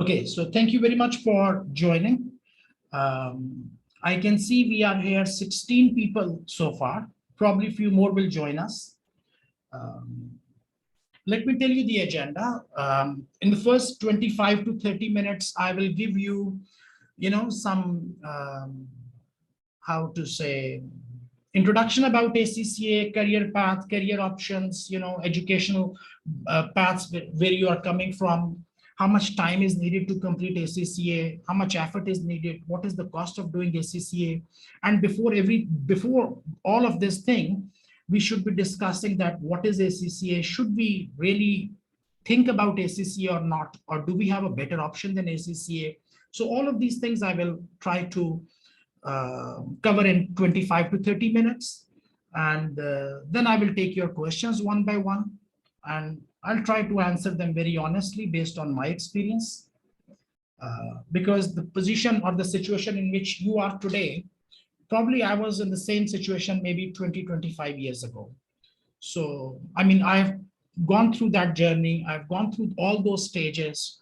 Okay, so thank you very much for joining. I can see we are here 16 people so far. Probably a few more will join us. Um, Let me tell you the agenda. In the first 25 to 30 minutes, I will give you, some, how to say, introduction about ACCA, career path, career options, educational paths where you are coming from, how much time is needed to complete ACCA, how much effort is needed, what is the cost of doing ACCA. And before all of this thing, we should be discussing that what is ACCA, should we really think about ACCA or not, or do we have a better option than ACCA? So all of these things I will try to cover in 25 to 30 minutes. And then I will take your questions one by one. And I'll try to answer them very honestly based on my experience. Because the position or the situation in which you are today, probably I was in the same situation maybe 20, 25 years ago. So, I mean, I've gone through that journey. I've gone through all those stages,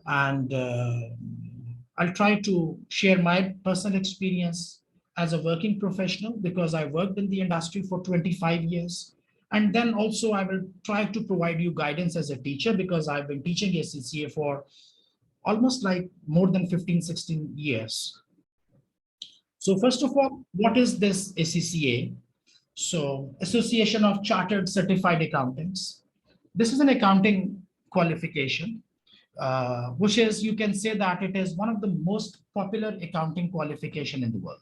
and I'll try to share my personal experience as a working professional because I worked in the industry for 25 years. And then also I will try to provide you guidance as a teacher because I've been teaching ACCA for almost like more than 15, 16 years. So first of all, what is this ACCA? So Association of Chartered Certified Accountants. This is an accounting qualification, which is, you can say that it is one of the most popular accounting qualification in the world.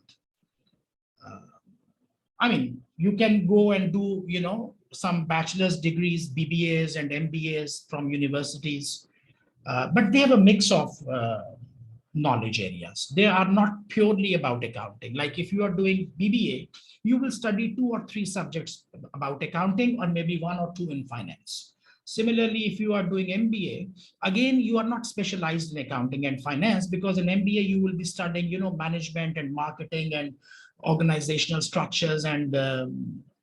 I mean, you can go and do, some bachelor's degrees, BBAs and MBAs from universities, but they have a mix of knowledge areas. They are not purely about accounting. Like if you are doing BBA, you will study 2 or 3 subjects about accounting, or maybe 1 or 2 in finance. Similarly, if you are doing MBA, again, you are not specialized in accounting and finance, because in MBA, you will be studying, management and marketing and organizational structures, and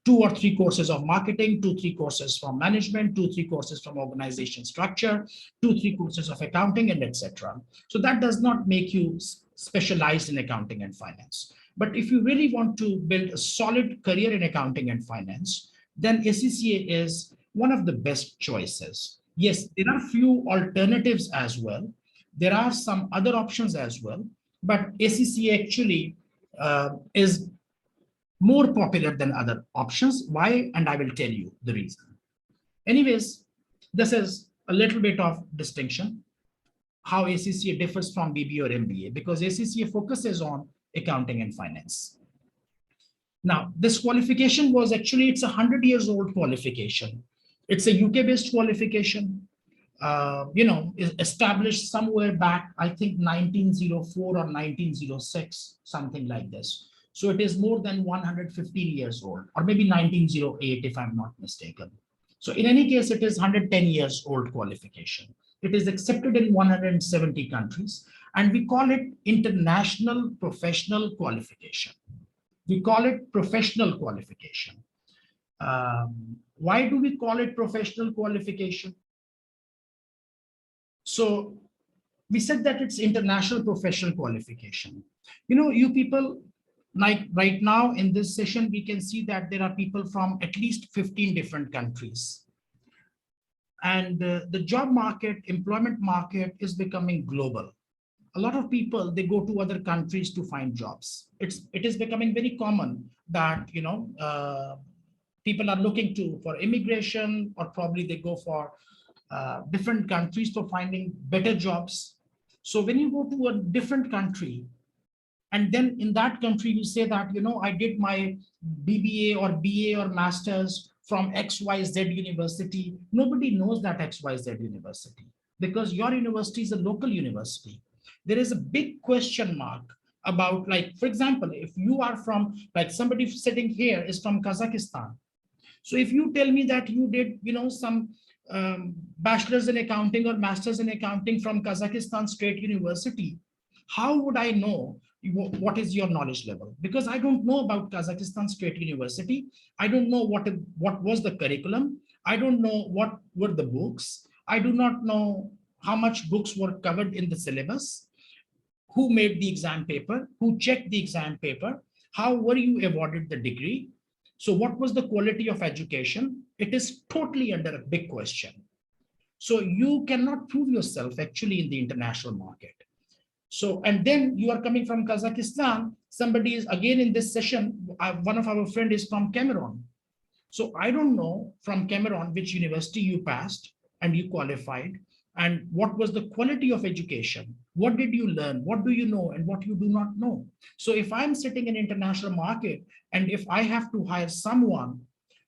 2 or 3 courses of marketing, 2, 3 courses from management, 2, 3 courses from organization structure, 2, 3 courses of accounting, and etc. So that does not make you specialized in accounting and finance. But if you really want to build a solid career in accounting and finance, then ACCA is one of the best choices. Yes, there are few alternatives as well. There are some other options as well, but ACCA actually is more popular than other options. Why? And I will tell you the reason. Anyways, this is a little bit of distinction, how ACCA differs from BBA or MBA, because ACCA focuses on accounting and finance. Now, this qualification was actually, it's a 100 years old qualification. It's a UK-based qualification, established somewhere back, I think 1904 or 1906, something like this. So it is more than 115 years old, or maybe 1908, if I'm not mistaken. So in any case, it is 110 years old qualification. It is accepted in 170 countries, and we call it International Professional Qualification. We call it professional qualification. Why do we call it professional qualification? So we said that it's international professional qualification. You people, like right now in this session, we can see that there are people from at least 15 different countries. And the job market, employment market is becoming global. A lot of people, they go to other countries to find jobs. It is becoming very common that, people are looking for immigration, or probably they go for different countries for finding better jobs. So when you go to a different country, and then in that country, you say that, I did my BBA or BA or master's from XYZ university. Nobody knows that XYZ university, because your university is a local university. There is a big question mark about, like, for example, if you are from, like somebody sitting here is from Kazakhstan. So if you tell me that you did, some bachelor's in accounting or master's in accounting from Kazakhstan State University, how would I know what is your knowledge level? Because I don't know about Kazakhstan State University. I don't know what was the curriculum. I don't know what were the books. I do not know how much books were covered in the syllabus, who made the exam paper, who checked the exam paper, how were you awarded the degree. So what was the quality of education? It is totally under a big question. So you cannot prove yourself actually in the international market. So, and then you are coming from Kazakhstan, somebody is again in this session, one of our friend is from Cameroon. So I don't know from Cameroon which university you passed and you qualified, and what was the quality of education? What did you learn? What do you know and what you do not know? So if I'm sitting in international market and if I have to hire someone,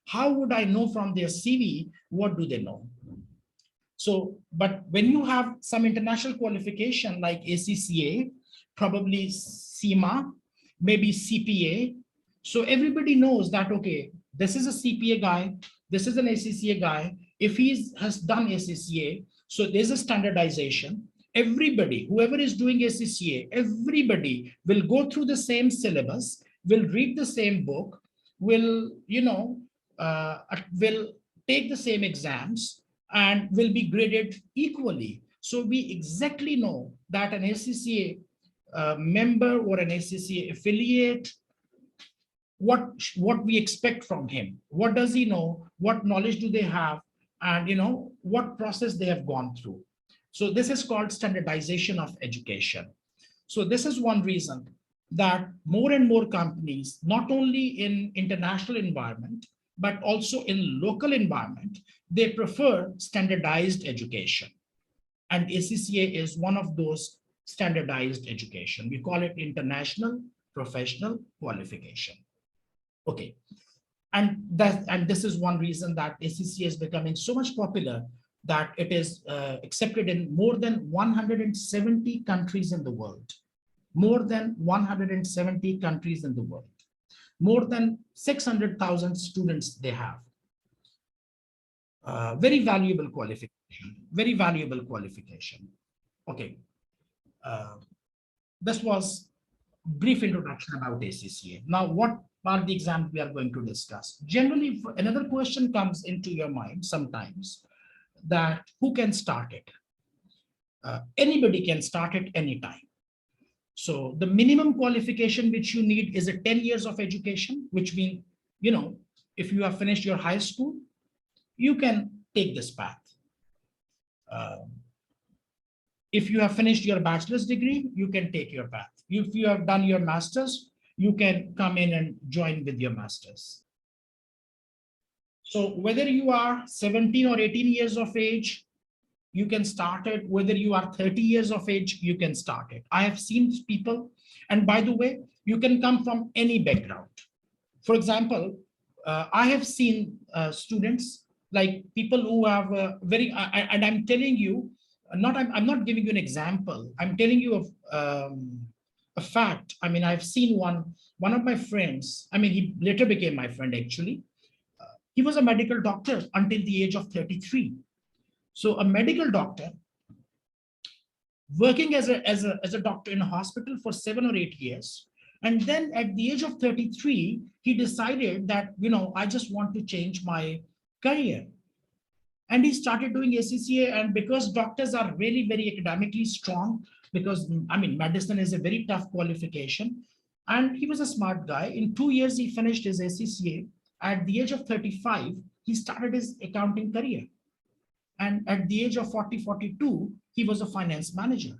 how would I know from their CV, what do they know? So, but when you have some international qualification like ACCA, probably CIMA, maybe CPA, so everybody knows that, okay, this is a CPA guy, this is an ACCA guy. If he has done ACCA, so there's a standardization. Everybody, whoever is doing ACCA, everybody will go through the same syllabus, will read the same book, will, will take the same exams, and will be graded equally. So we exactly know that an ACCA member or an ACCA affiliate, what we expect from him. What does he know? What knowledge do they have? And what process they have gone through. So this is called standardization of education. So this is one reason that more and more companies, not only in international environment, but also in local environment, they prefer standardized education. And ACCA is one of those standardized education. We call it International Professional Qualification. Okay. And this is one reason that ACCA is becoming so much popular that it is accepted in more than 170 countries in the world. More than 170 countries in the world. More than 600,000 students they have. Very valuable qualification, very valuable qualification. Okay. This was brief introduction about ACCA. Now, what are the exams we are going to discuss? Generally, another question comes into your mind sometimes, that who can start it? Anybody can start it anytime. So the minimum qualification which you need is a 10 years of education, which means, if you have finished your high school, you can take this path. If you have finished your bachelor's degree, you can take your path. If you have done your master's, you can come in and join with your master's. So whether you are 17 or 18 years of age, you can start it. Whether you are 30 years of age, you can start it. I have seen people, and by the way, you can come from any background. For example, I have seen students, like people who have and I'm telling you, I'm not giving you an example. I'm telling you of a fact. I mean, I've seen one of my friends. I mean, he later became my friend actually. He was a medical doctor until the age of 33. So a medical doctor working as a doctor in a hospital for 7 or 8 years. And then at the age of 33, he decided that, I just want to change my career. And he started doing ACCA, and because doctors are really very academically strong, because medicine is a very tough qualification. And he was a smart guy. In 2 years, he finished his ACCA. At the age of 35, he started his accounting career. And at the age of 40, 42, he was a finance manager.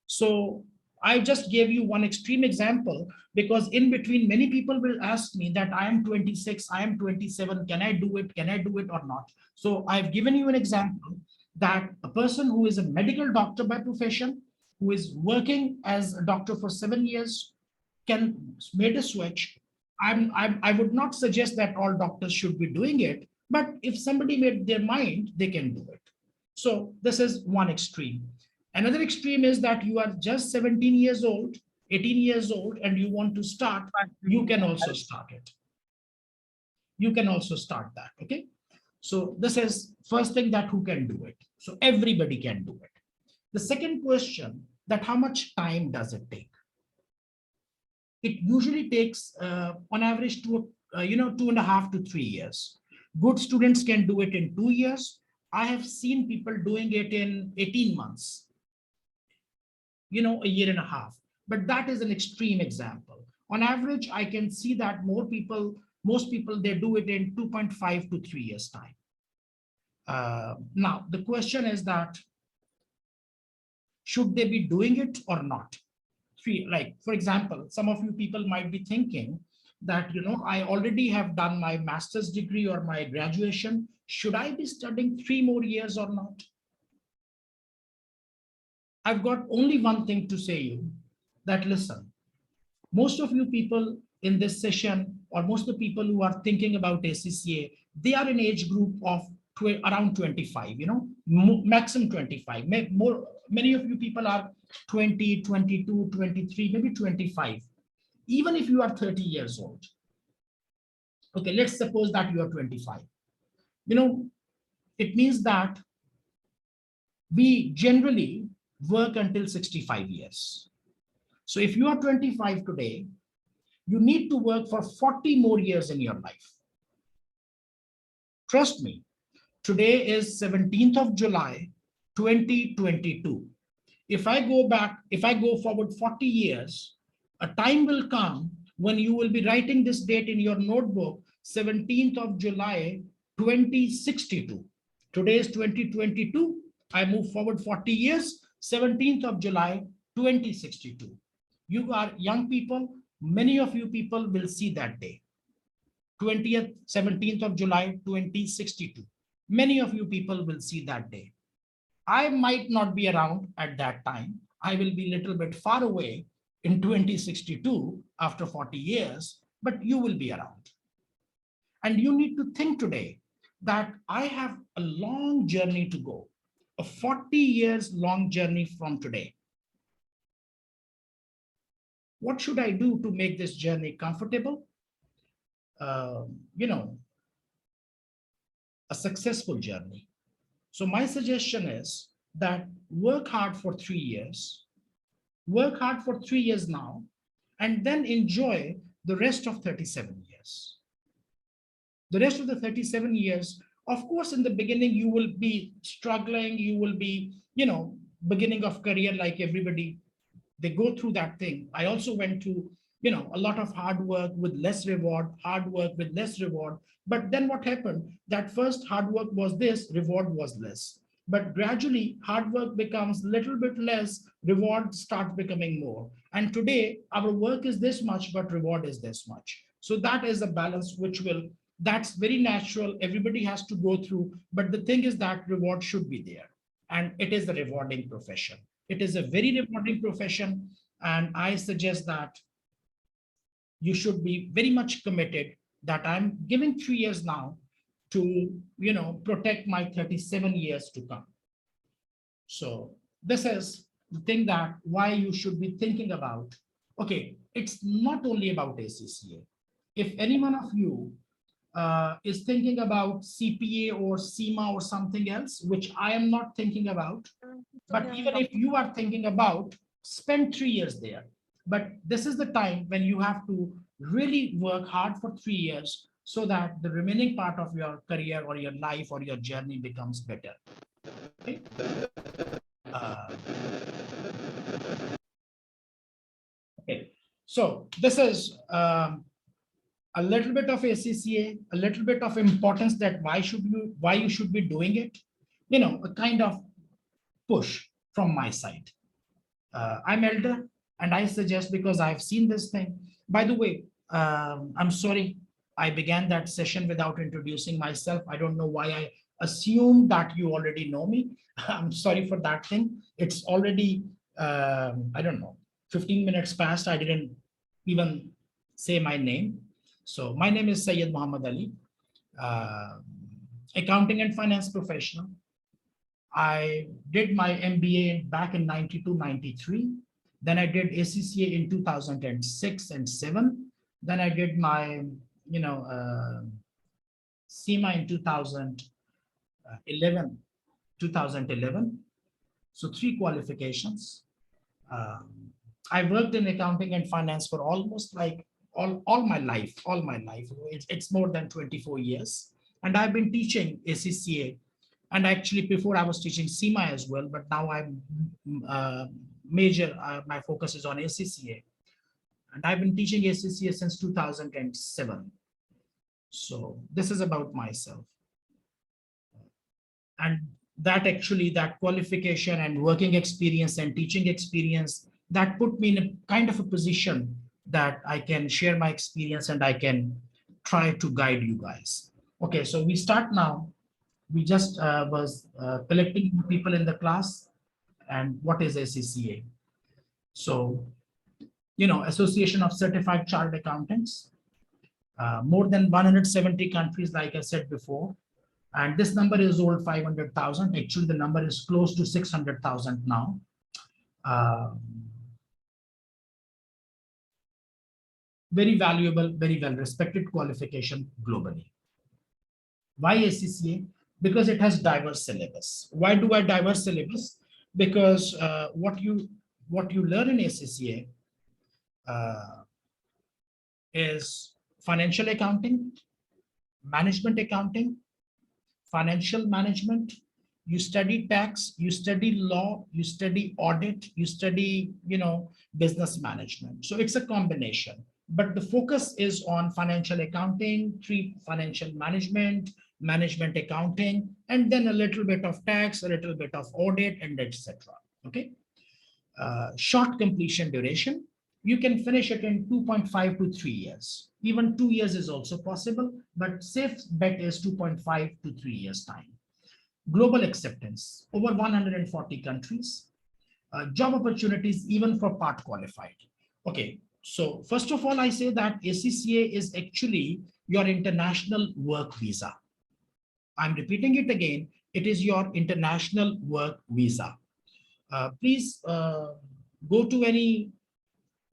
So I just gave you one extreme example, because in between, many people will ask me that I am 26, I am 27, can I do it? Can I do it or not? So I've given you an example that a person who is a medical doctor by profession, who is working as a doctor for 7 years, can make a switch. I would not suggest that all doctors should be doing it, but if somebody made their mind, they can do it. So this is one extreme. Another extreme is that you are just 17 years old, 18 years old, and you want to start, you can also start it. You can also start that, okay? So this is first thing, that who can do it. So everybody can do it. The second question, that how much time does it take? It usually takes on average 2.5 to 3 years. Good students can do it in 2 years. I have seen people doing it in 18 months, a year and a half. But that is an extreme example. On average, I can see that most people, they do it in 2.5 to 3 years time. Now, the question is that, should they be doing it or not? Like, for example, some of you people might be thinking that, I already have done my master's degree or my graduation. Should I be studying 3 more years or not? I've got only one thing to say you, that listen, most of you people in this session, or most of the people who are thinking about ACCA, they are in age group of around 25, maximum 25. Many of you people are 20, 22, 23, maybe 25. Even if you are 30 years old. Okay, let's suppose that you are 25. It means that we generally work until 65 years. So if you are 25 today, you need to work for 40 more years in your life. Trust me, today is 17th of July, 2022. If I go forward 40 years, a time will come when you will be writing this date in your notebook, 17th of July, 2062. Today is 2022. I move forward 40 years, 17th of July, 2062. You are young people. Many of you people will see that day, 17th of July, 2062. Many of you people will see that day. I might not be around at that time. I will be a little bit far away in 2062 after 40 years, but you will be around. And you need to think today that I have a long journey to go, a 40 years long journey from today. What should I do to make this journey comfortable? A successful journey. So my suggestion is that work hard for 3 years, work hard for 3 years now, and then enjoy the rest of 37 years. The rest of the 37 years, of course, in the beginning, you will be struggling, you will be, beginning of career like everybody. They go through that thing. I also went through, a lot of hard work with less reward, hard work with less reward. But then what happened? That first hard work was this, reward was less. But gradually, hard work becomes a little bit less, reward starts becoming more. And today, our work is this much, but reward is this much. So that is a balance that's very natural. Everybody has to go through. But the thing is that reward should be there. And it is a rewarding profession. It is a very rewarding profession. And I suggest that you should be very much committed that I'm giving 3 years now to, protect my 37 years to come. So this is the thing that why you should be thinking about, okay, it's not only about ACCA. If any one of you is thinking about CPA or CIMA or something else, which I am not thinking about, but even if you are thinking about, spend 3 years there. But this is the time when you have to really work hard for 3 years so that the remaining part of your career or your life or your journey becomes better. Okay? Okay. So this is a little bit of ACCA, a little bit of importance that why you should be doing it, a kind of push from my side. I'm elder and I suggest, because I've seen this thing. By the way, I'm sorry, I began that session without introducing myself. I don't know why I assumed that you already know me. I'm sorry for that thing. It's already, I don't know, 15 minutes past. I didn't even say my name. So my name is Syed Muhammad Ali, accounting and finance professional. I did my MBA back in 92, 93. Then I did ACCA in 2006 and 7. Then I did my, CIMA in 2011. So 3 qualifications. I worked in accounting and finance for almost like all my life. It's more than 24 years. And I've been teaching ACCA And actually before I was teaching CIMA as well, but now I'm my focus is on ACCA. And I've been teaching ACCA since 2007. So this is about myself. And that qualification and working experience and teaching experience, that put me in a kind of a position that I can share my experience and I can try to guide you guys. Okay, so we start now. We just was collecting people in the class. And what is ACCA? So, Association of Certified Chartered Accountants, more than 170 countries, like I said before. And this number is old 500,000. Actually, the number is close to 600,000 now. Very valuable, very well respected qualification globally. Why ACCA? Because it has diverse syllabus. Why do I diverse syllabus? Because what you learn in ACCA is financial accounting, management accounting, financial management. You study tax, you study law, you study audit, you study, business management. So it's a combination. But the focus is on financial accounting, financial management, management accounting, and then a little bit of tax, a little bit of audit, and etc. Okay. Short completion duration. You can finish it in 2.5 to 3 years. Even 2 years is also possible, but safe bet is 2.5 to 3 years time. Global acceptance, over 140 countries. Job opportunities even for part qualified. Okay, so first of all, I say that ACCA is actually your international work visa. I'm repeating it again. It is your international work visa. Please go to any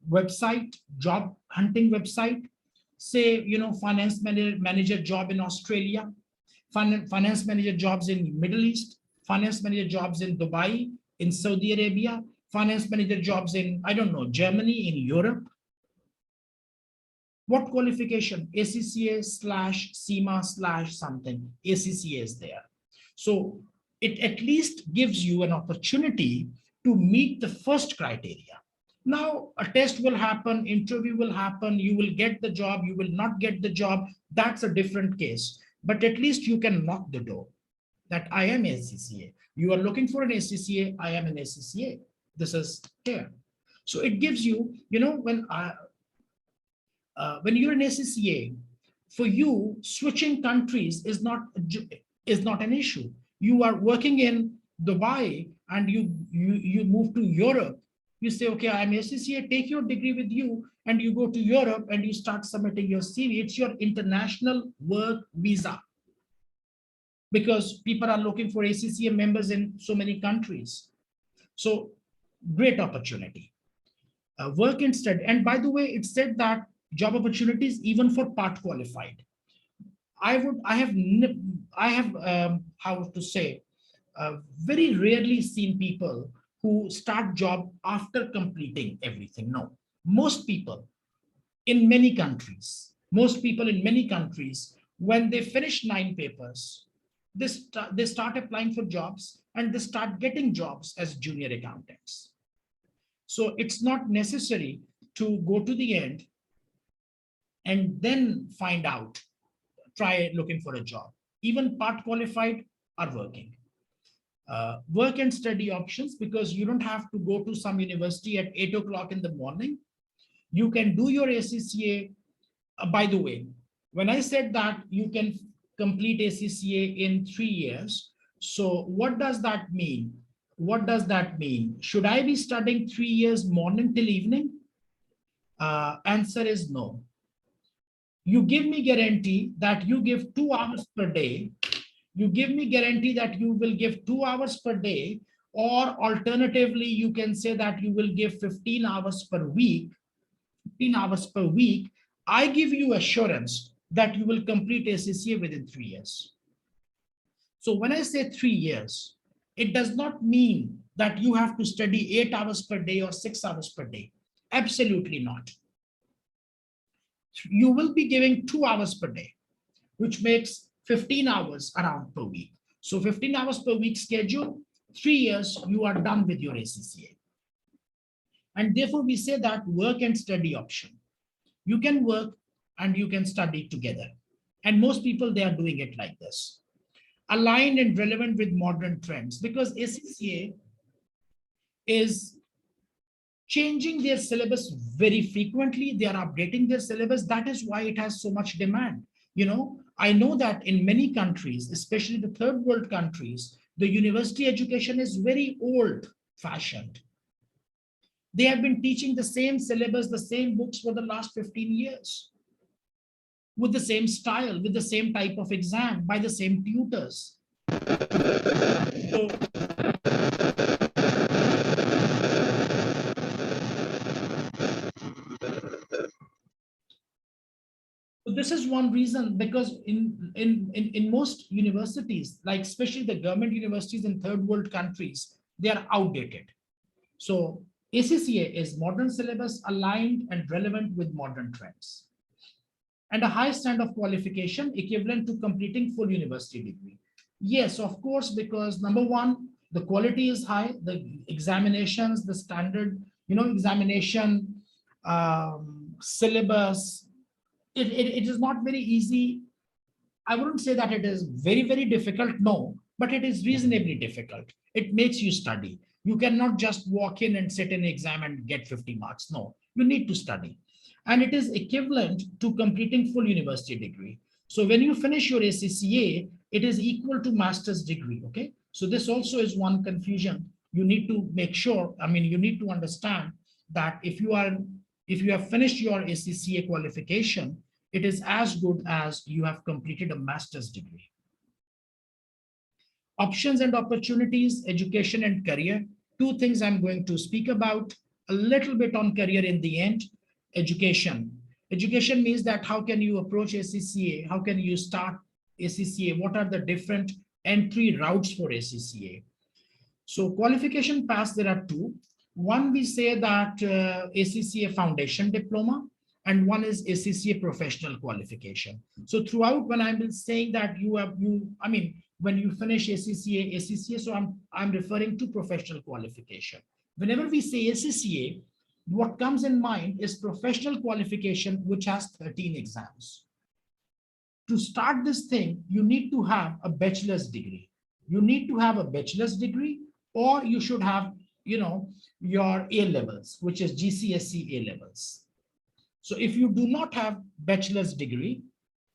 website, job hunting website, say, finance manager job in Australia, finance manager jobs in Middle East, finance manager jobs in Dubai, in Saudi Arabia, finance manager jobs in, I don't know, Germany, in Europe. What qualification? ACCA/CIMA/something. ACCA is there. So it at least gives you an opportunity to meet the first criteria. Now, a test will happen, interview will happen, you will get the job, you will not get the job. That's a different case. But at least you can knock the door that I am ACCA. You are looking for an ACCA, I am an ACCA. This is here. So it gives you, when you're an ACCA, for you, switching countries is not an issue. You are working in Dubai and you move to Europe. You say, okay, I'm ACCA, take your degree with you, and you go to Europe and you start submitting your CV. It's your international work visa. Because people are looking for ACCA members in so many countries. So great opportunity. Work and study. And by the way, it said that job opportunities even for part qualified. I have how to say, very rarely seen people who start job after completing everything. No, most people in many countries, when they finish 9 papers, they start applying for jobs and they start getting jobs as junior accountants. So it's not necessary to go to the end and then try looking for a job. Even part qualified are working. Work and study options, because you don't have to go to some university at 8 o'clock in the morning. You can do your ACCA. By the way, when I said that you can complete ACCA in 3 years, so what does that mean? Should I be studying 3 years morning till evening? Answer is no. You give me guarantee that you give 2 hours per day. You give me guarantee that you will give 2 hours per day, or alternatively, you can say that you will give 15 hours per week. 15 hours per week. I give you assurance that you will complete ACCA within 3 years. So when I say 3 years, it does not mean that you have to study 8 hours per day or 6 hours per day. Absolutely not. You will be giving 2 hours per day, which makes 15 hours around per week. So 15 hours per week schedule, 3 years, you are done with your ACCA. And therefore we say that work and study option. You can work and you can study together. And most people, they are doing it like this. Aligned and relevant with modern trends, because ACCA is changing their syllabus very frequently. They are updating their syllabus. That is why it has so much demand. I know that in many countries, especially the third world countries, the university education is very old fashioned. They have been teaching the same syllabus, the same books for the last 15 years, with the same style, with the same type of exam, by the same tutors. So, this is one reason, because in most universities, like especially the government universities in third world countries, they are outdated. So ACCA is modern syllabus, aligned and relevant with modern trends, and a high standard of qualification equivalent to completing full university degree. Yes, of course, because number one, the quality is high, the examinations, the standard, examination, syllabus, it is not very easy. I wouldn't say that it is very, very difficult, no, but it is reasonably difficult. It makes you study. You cannot just walk in and sit in an exam and get 50 marks. No, you need to study. And it is equivalent to completing full university degree. So when you finish your ACCA, it is equal to master's degree, okay? So this also is one confusion. You need to make sure, you need to understand that if you have finished your ACCA qualification, it is as good as you have completed a master's degree. Options and opportunities, education and career. Two things I'm going to speak about. A little bit on career in the end. Education. Education means that how can you approach ACCA? How can you start ACCA? What are the different entry routes for ACCA? So qualification paths, there are two. One, we say that ACCA Foundation Diploma, and one is ACCA Professional Qualification. So throughout, when I'm saying that when you finish ACCA, so I'm referring to professional qualification. Whenever we say ACCA, what comes in mind is professional qualification, which has 13 exams. To start this thing, you need to have a bachelor's degree. You need to have a bachelor's degree, or you should have, your A levels, which is GCSE A levels. So if you do not have bachelor's degree,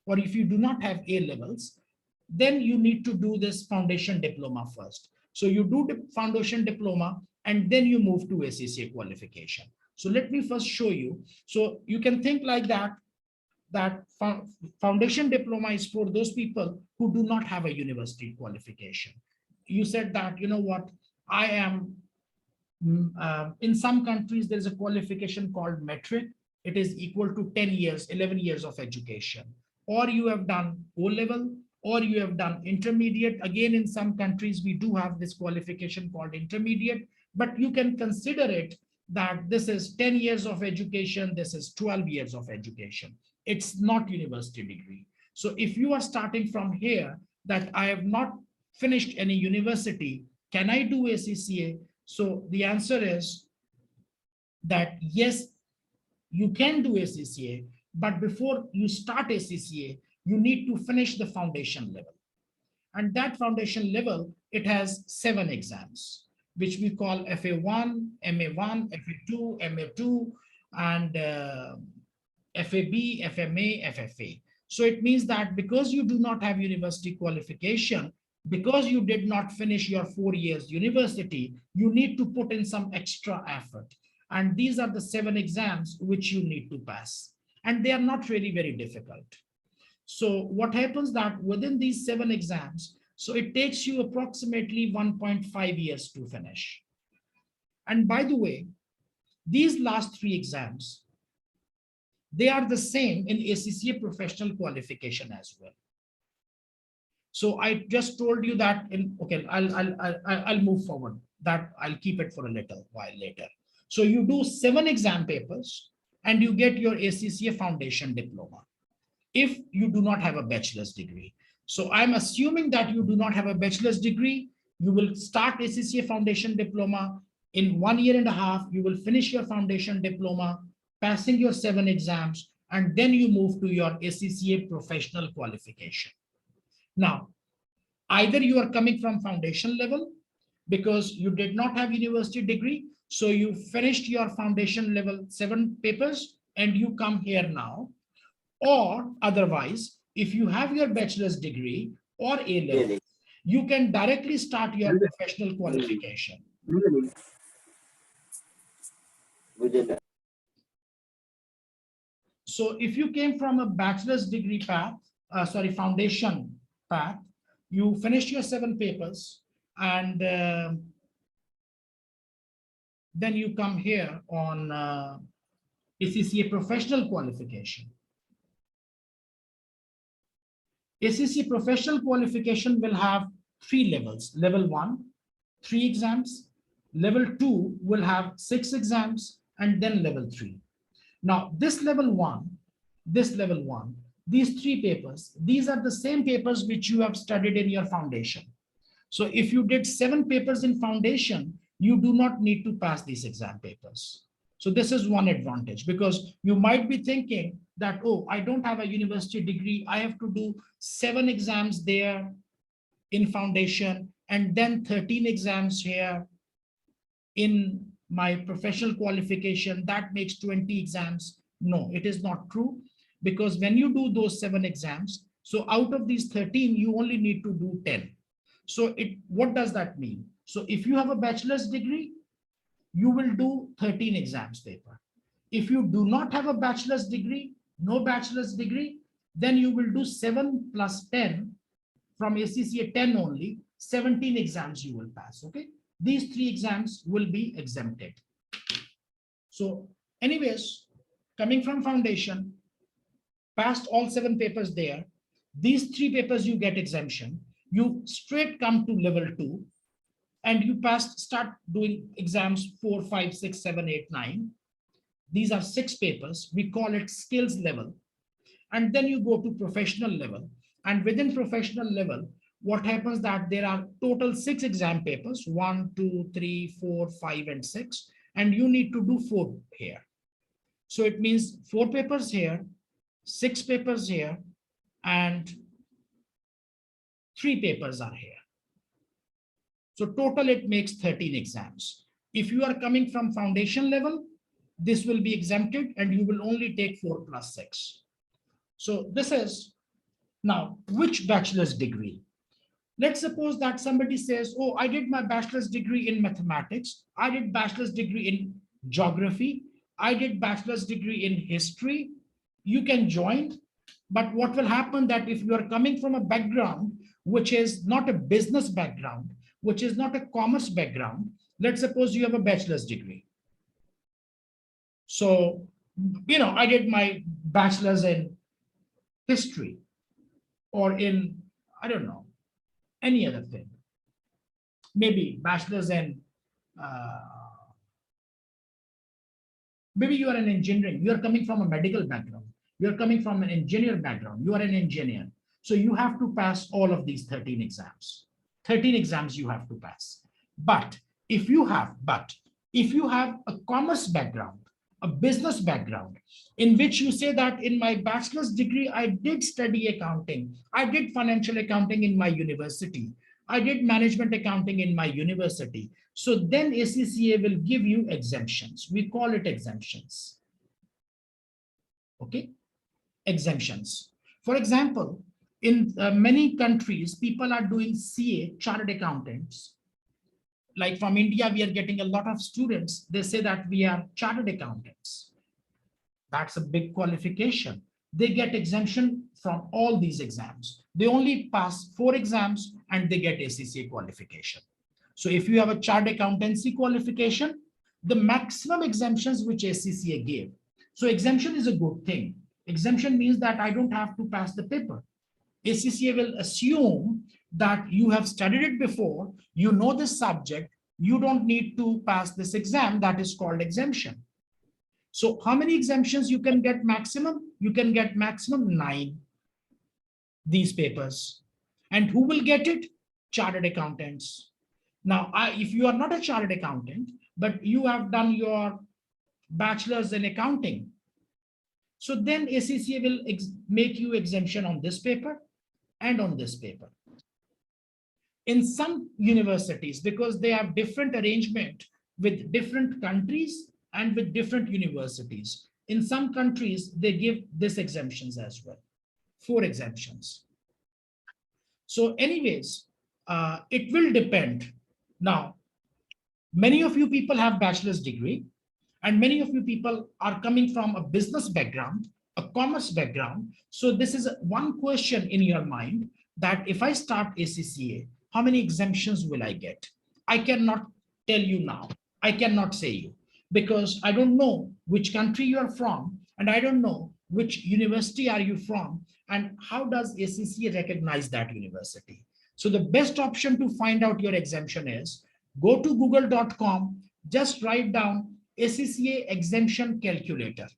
or if you do not have A levels, then you need to do this foundation diploma first. So you do the foundation diploma, and then you move to ACCA qualification. So let me first show you. So you can think like that foundation diploma is for those people who do not have a university qualification. You said that, I am, in some countries, there's a qualification called metric. It is equal to 10 years, 11 years of education. Or you have done O-level, or you have done intermediate. Again, in some countries, we do have this qualification called intermediate, but you can consider it that this is 10 years of education, this is 12 years of education. It's not university degree. So if you are starting from here, that I have not finished any university, can I do ACCA? So the answer is that yes, you can do ACCA, but before you start ACCA, you need to finish the foundation level. And that foundation level, it has 7 exams, which we call FA1, MA1, FA2, MA2, and FAB, FMA, FFA. So it means that because you do not have university qualification, because you did not finish your 4 years university, you need to put in some extra effort. And these are the 7 exams which you need to pass. And they are not really very difficult. So what happens that within these 7 exams, so it takes you approximately 1.5 years to finish. And by the way, these last 3 exams, they are the same in ACCA professional qualification as well. So I just told you that okay, I'll move forward. That I'll keep it for a little while later. So you do 7 exam papers and you get your ACCA foundation diploma if you do not have a bachelor's degree. So I'm assuming that you do not have a bachelor's degree. You will start ACCA Foundation Diploma. In 1.5 years, you will finish your foundation diploma, passing your 7 exams, and then you move to your ACCA professional qualification. Now, either you are coming from foundation level because you did not have university degree, so you finished your foundation level 7 papers and you come here now, or otherwise, if you have your bachelor's degree or A level, you can directly start your professional qualification. So if you came from a bachelor's degree path, foundation path, you finished your 7 papers and then you come here on ACCA professional qualification. ACCA professional qualification will have 3 levels. Level 1, 3 exams. Level 2 will have 6 exams, and then level 3. Now, this level 1, these 3 papers, these are the same papers which you have studied in your foundation. So if you did 7 papers in foundation, you do not need to pass these exam papers. So this is one advantage, because you might be thinking that, oh, I don't have a university degree. I have to do 7 exams there in foundation and then 13 exams here in my professional qualification. That makes 20 exams. No, it is not true, because when you do those 7 exams, so out of these 13, you only need to do 10. So what does that mean? So if you have a bachelor's degree, you will do 13 exams paper. If you do not have a bachelor's degree, no bachelor's degree, then you will do 7 plus 10 from ACCA 10 only, 17 exams you will pass, okay? These 3 exams will be exempted. So anyways, coming from foundation, passed all 7 papers there, these 3 papers you get exemption, you straight come to level 2, and you start doing exams 4, 5, 6, 7, 8, 9. These are 6 papers. We call it skills level. And then you go to professional level. And within professional level, what happens that there are total 6 exam papers, 1, 2, 3, 4, 5, and 6. And you need to do 4 here. So it means 4 papers here, 6 papers here, and 3 papers are here. So total it makes 13 exams. If you are coming from foundation level, this will be exempted and you will only take 4 plus 6. So this is now which bachelor's degree. Let's suppose that somebody says, oh, I did my bachelor's degree in mathematics. I did bachelor's degree in geography. I did bachelor's degree in history. You can join. But what will happen that if you are coming from a background, which is not a business background, which is not a commerce background, let's suppose you have a bachelor's degree. So, I did my bachelor's in history or in, I don't know, any other thing. Maybe bachelor's in, maybe you are in engineering. You are coming from a medical background. You are coming from an engineer background. You are an engineer. So you have to pass all of these 13 exams. 13 exams you have to pass. But if you have a commerce background, a business background, in which you say that in my bachelor's degree, I did study accounting. I did financial accounting in my university. I did management accounting in my university. So then ACCA will give you exemptions. We call it exemptions. Okay, exemptions. For example, in many countries, people are doing CA, chartered accountants. Like from India, we are getting a lot of students. They say that we are chartered accountants. That's a big qualification. They get exemption from all these exams. They only pass 4 exams and they get ACCA qualification. So if you have a chartered accountancy qualification, the maximum exemptions which ACCA gave. So exemption is a good thing. Exemption means that I don't have to pass the paper. ACCA will assume that you have studied it before, you know this subject, you don't need to pass this exam. That is called exemption. So how many exemptions you can get maximum? You can get maximum 9, these papers. And who will get it? Chartered accountants. Now, if you are not a chartered accountant, but you have done your bachelor's in accounting, so then ACCA will make you exemption on this paper and on this paper. In some universities, because they have different arrangement with different countries and with different universities, in some countries, they give this exemptions as well, 4 exemptions. So anyways, it will depend. Now, many of you people have bachelor's degree, and many of you people are coming from a business background, a commerce background. So this is one question in your mind, that if I start ACCA, how many exemptions will I get? I cannot tell you now. I cannot say you, because I don't know which country you are from, and I don't know which university are you from, and how does ACCA recognize that university. So the best option to find out your exemption is go to google.com, just write down ACCA exemption calculator.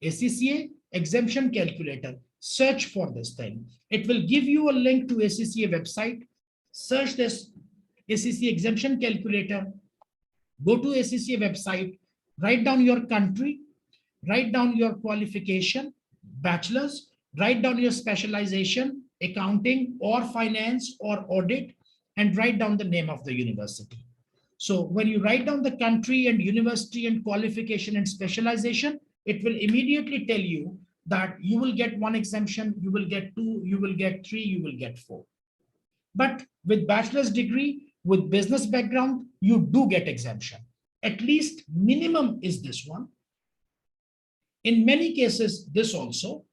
ACCA exemption calculator. Search for this thing. It will give you a link to ACCA website. Search this ACCA exemption calculator. Go to ACCA website. Write down your country. Write down your qualification, bachelor's. Write down your specialization, accounting or finance or audit, and write down the name of the university. So when you write down the country and university and qualification and specialization, it will immediately tell you that you will get 1 exemption, you will get 2, you will get 3, you will get 4. But with bachelor's degree, with business background, you do get exemption. At least minimum is this one. In many cases, this also,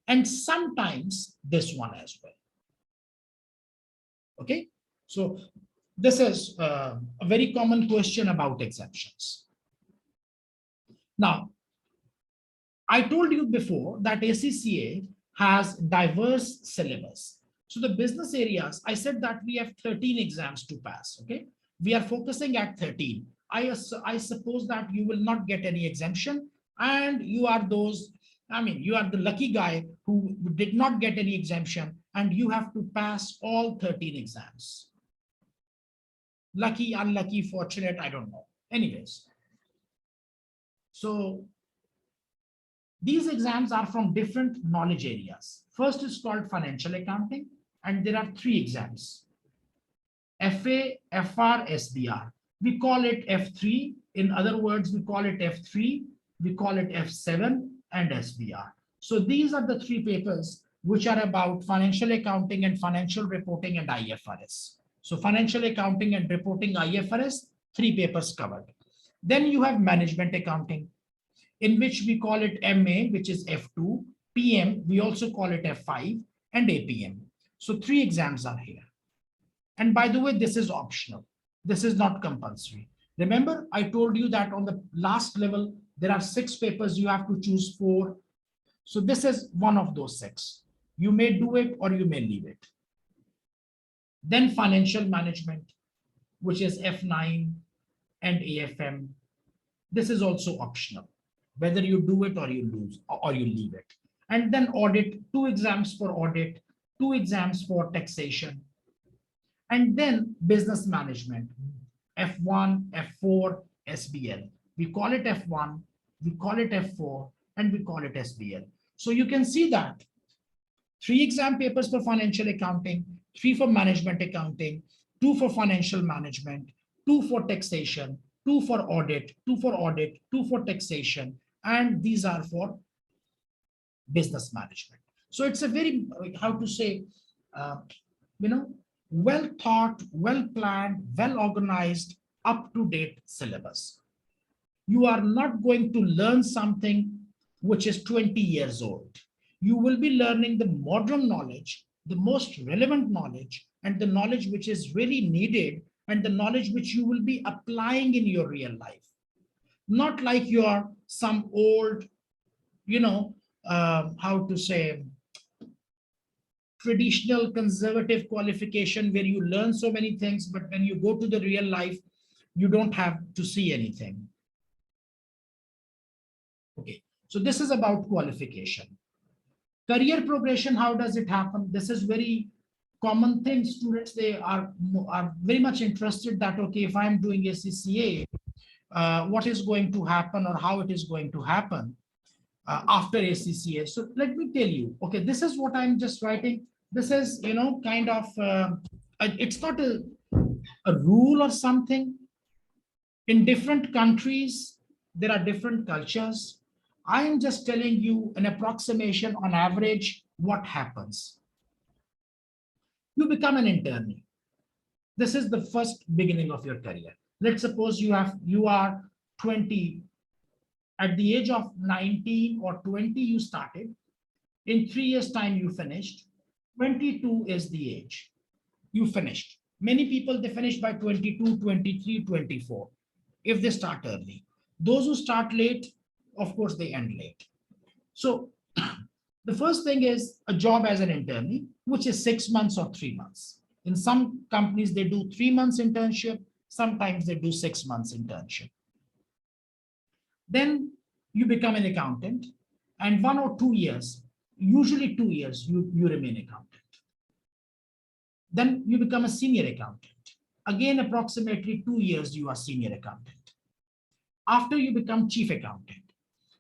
and sometimes this one as well. Okay, so this is a very common question about exemptions. Now, I told you before that ACCA has diverse syllabus. So the business areas, I said that we have 13 exams to pass. Okay, we are focusing at 13. I suppose that you will not get any exemption, and you are those, I mean, you are the lucky guy who did not get any exemption, and you have to pass all 13 exams. Lucky, unlucky, fortunate, I don't know. Anyways, so these exams are from different knowledge areas. First is called financial accounting, and there are 3 exams: FA, FR, SBR. We call it F3. In other words, we call it F3, we call it F7 and SBR. So these are the 3 papers which are about financial accounting and financial reporting and IFRS. So financial accounting and reporting, IFRS, 3 papers covered. Then you have management accounting, in which we call it MA, which is F2, PM, we also call it F5, and APM. So 3 exams are here. And by the way, this is optional. This is not compulsory. Remember, I told you that on the last level, there are 6 papers, you have to choose 4. So this is one of those 6. You may do it or you may leave it. Then financial management, which is F9 and AFM. This is also optional, whether you do it or you lose or you leave it. And then audit, 2 exams for audit, 2 exams for taxation. And then business management, F1, F4, SBL. We call it F1, we call it F4, and we call it SBL. So you can see that 3 exam papers for financial accounting, 3 for management accounting, 2 for financial management, 2 for taxation, 2 for audit, 2 for audit, 2 for taxation, and these are for business management. So it's a very, how to say, well thought, well planned, well organized, up to date syllabus. You are not going to learn something which is 20 years old. You will be learning the modern knowledge, the most relevant knowledge, and the knowledge which is really needed, and the knowledge which you will be applying in your real life. Not like you're some old, how to say, traditional conservative qualification where you learn so many things, but when you go to the real life, you don't have to see anything. Okay, so this is about qualification. Career progression, how does it happen? This is very common thing students, they are very much interested that, okay, if I'm doing ACCA, what is going to happen or how it is going to happen after ACCA. So let me tell you, okay, this is what I'm just writing. This is, kind of, it's not a rule or something. In different countries, there are different cultures. I am just telling you an approximation on average what happens. You become an intern. This is the first beginning of your career. Let's suppose you are 20. At the age of 19 or 20, you started. In 3 years' time, you finished. 22 is the age. You finished. Many people, they finish by 22, 23, 24, if they start early. Those who start late, of course, they end late. So the first thing is a job as an internee, which is 6 months or 3 months. In some companies, they do 3 months internship. Sometimes they do 6 months internship. Then you become an accountant, and 1 or 2 years, usually 2 years, you remain accountant. Then you become a senior accountant. Again, approximately 2 years, you are senior accountant. After you become chief accountant.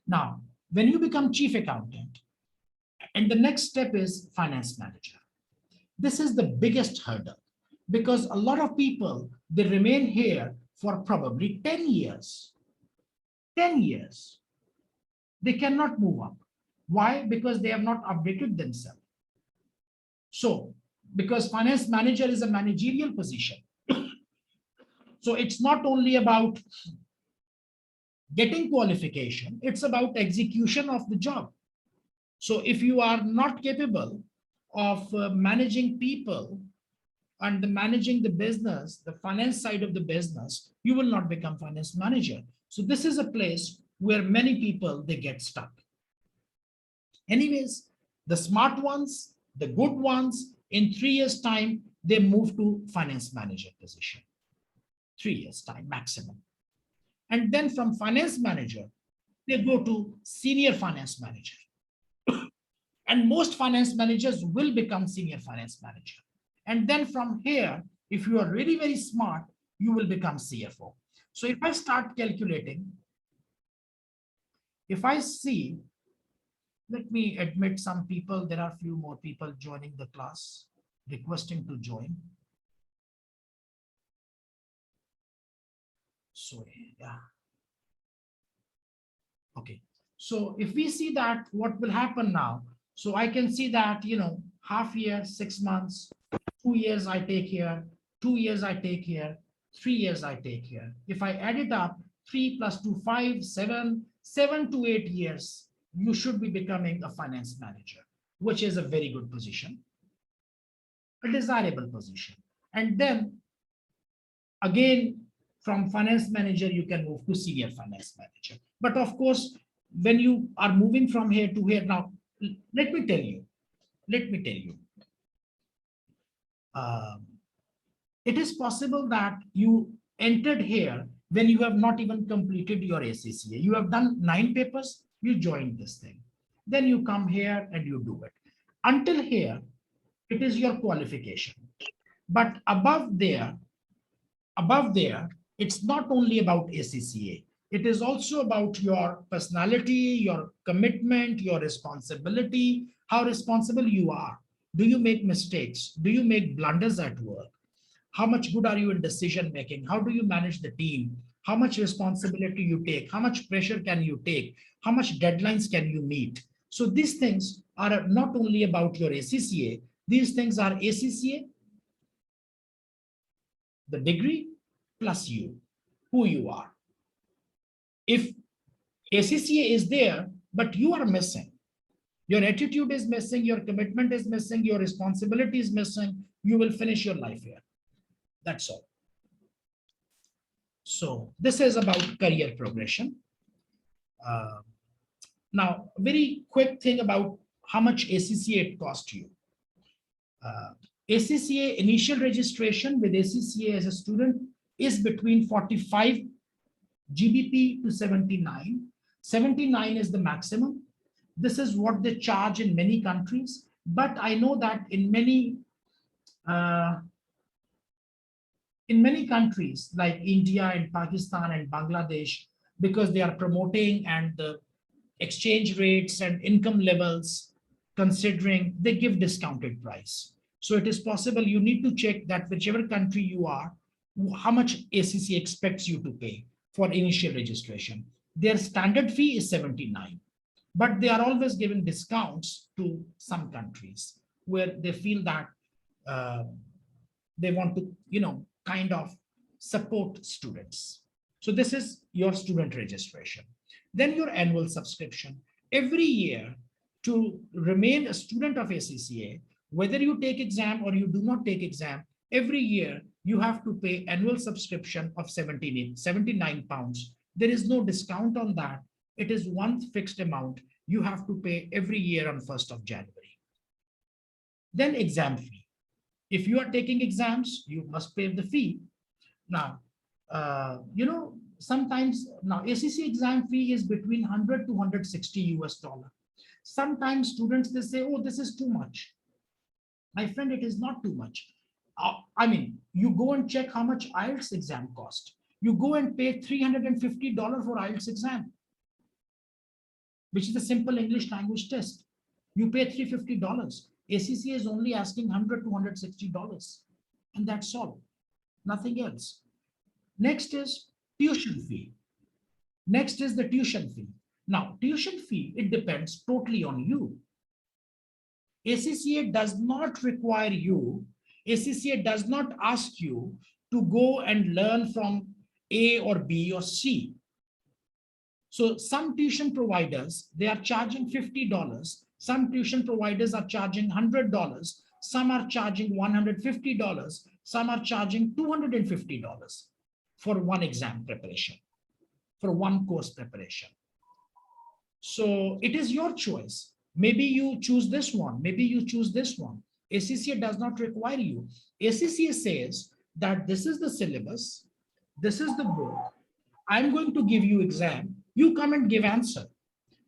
Now, when you become chief accountant, and the next step is finance manager. This is the biggest hurdle because a lot of people, they remain here for probably 10 years. 10 years. They cannot move up. Why? Because they have not updated themselves. So, because finance manager is a managerial position. So it's not only about getting qualification, it's about execution of the job. So if you are not capable of managing people and managing the business, the finance side of the business, you will not become finance manager. So this is a place where many people, they get stuck. Anyways, the smart ones, the good ones, in 3 years' time, they move to finance manager position. 3 years' time maximum. And then from finance manager, they go to senior finance manager. And most finance managers will become senior finance manager. And then from here, if you are really very smart, you will become CFO. So if I start calculating, if I see, let me admit some people, there are a few more people joining the class, requesting to join. So yeah. Okay. So if we see that, what will happen now? So I can see that, half year, 6 months, 2 years I take here, 2 years I take here, 3 years I take here. If I add it up, 3 plus 2, 5, 7, 7 to 8 years, you should be becoming a finance manager, which is a very good position, a desirable position. And then again, from finance manager, you can move to senior finance manager. But of course, when you are moving from here to here, now, let me tell you, it is possible that you entered here when you have not even completed your ACCA. You have done 9 papers, you joined this thing. Then you come here and you do it. Until here, it is your qualification. But above there, it's not only about ACCA. It is also about your personality, your commitment, your responsibility, how responsible you are. Do you make mistakes? Do you make blunders at work? How much good are you in decision making? How do you manage the team? How much responsibility you take? How much pressure can you take? How much deadlines can you meet? So these things are not only about your ACCA. These things are ACCA, the degree, plus you, who you are. If ACCA is there, but you are missing, your attitude is missing, your commitment is missing, your responsibility is missing, you will finish your life here. That's all. So this is about career progression. Now, a very quick thing about how much ACCA it cost you. ACCA initial registration with ACCA as a student is between 45 GBP to 79. 79 is the maximum. This is what they charge in many countries. But I know that in many Uh, in many countries like India and Pakistan and Bangladesh, because they are promoting and the exchange rates and income levels considering, they give discounted price. So it is possible you need to check that whichever country you are, how much ACC expects you to pay for initial registration. Their standard fee is 79, but they are always giving discounts to some countries where they feel that uh, they want to, kind of support students. So this is your student registration. Then your annual subscription. Every year, to remain a student of ACCA, whether you take exam or you do not take exam, every year you have to pay annual subscription of 79 pounds. There is no discount on that. It is one fixed amount you have to pay every year on 1st of January. Then exam fee. If you are taking exams, you must pay the fee. Now, sometimes now ACC exam fee is between 100 to 160 US dollar. Sometimes students, they say, oh, this is too much. My friend, it is not too much. I mean, you go and check how much IELTS exam cost. You go and pay $350 for IELTS exam, which is a simple English language test. You pay $350. ACC is only asking $100 to $160, and that's all, nothing else. Next is tuition fee. Next is the tuition fee. Now, tuition fee, it depends totally on you. ACCA does not require you, ACCA does not ask you to go and learn from A or B or C. So some tuition providers, they are charging $50. Some tuition providers are charging $100. Some are charging $150. Some are charging $250 for one exam preparation, for one course preparation. So it is your choice. Maybe you choose this one. Maybe you choose this one. ACCA does not require you. ACCA says that this is the syllabus. This is the book. I'm going to give you exam. You come and give answer.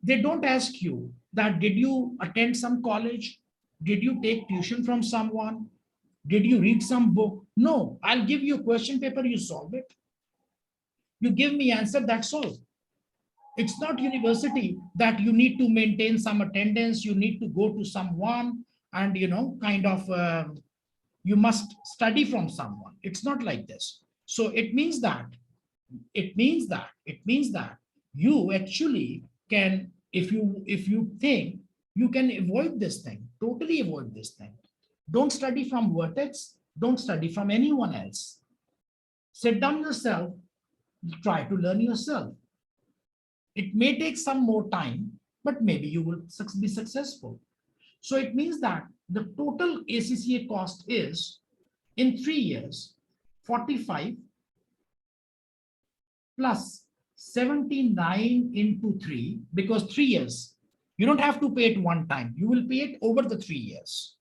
They don't ask you that, did you attend some college? Did you take tuition from someone? Did you read some book? No, I'll give you a question paper, you solve it. You give me answer, that's all. It's not university that you need to maintain some attendance, you need to go to someone and, you must study from someone. It's not like this. So it means that you actually can, if you think you can avoid this thing, totally avoid this thing. Don't study from Vertex, don't study from anyone else. Sit down yourself, try to learn yourself. It may take some more time, but maybe you will be successful. So it means that the total ACCA cost is, in 3 years, 45 plus 79 into 3, because 3 years, you don't have to pay it one time. You will pay it over the 3 years,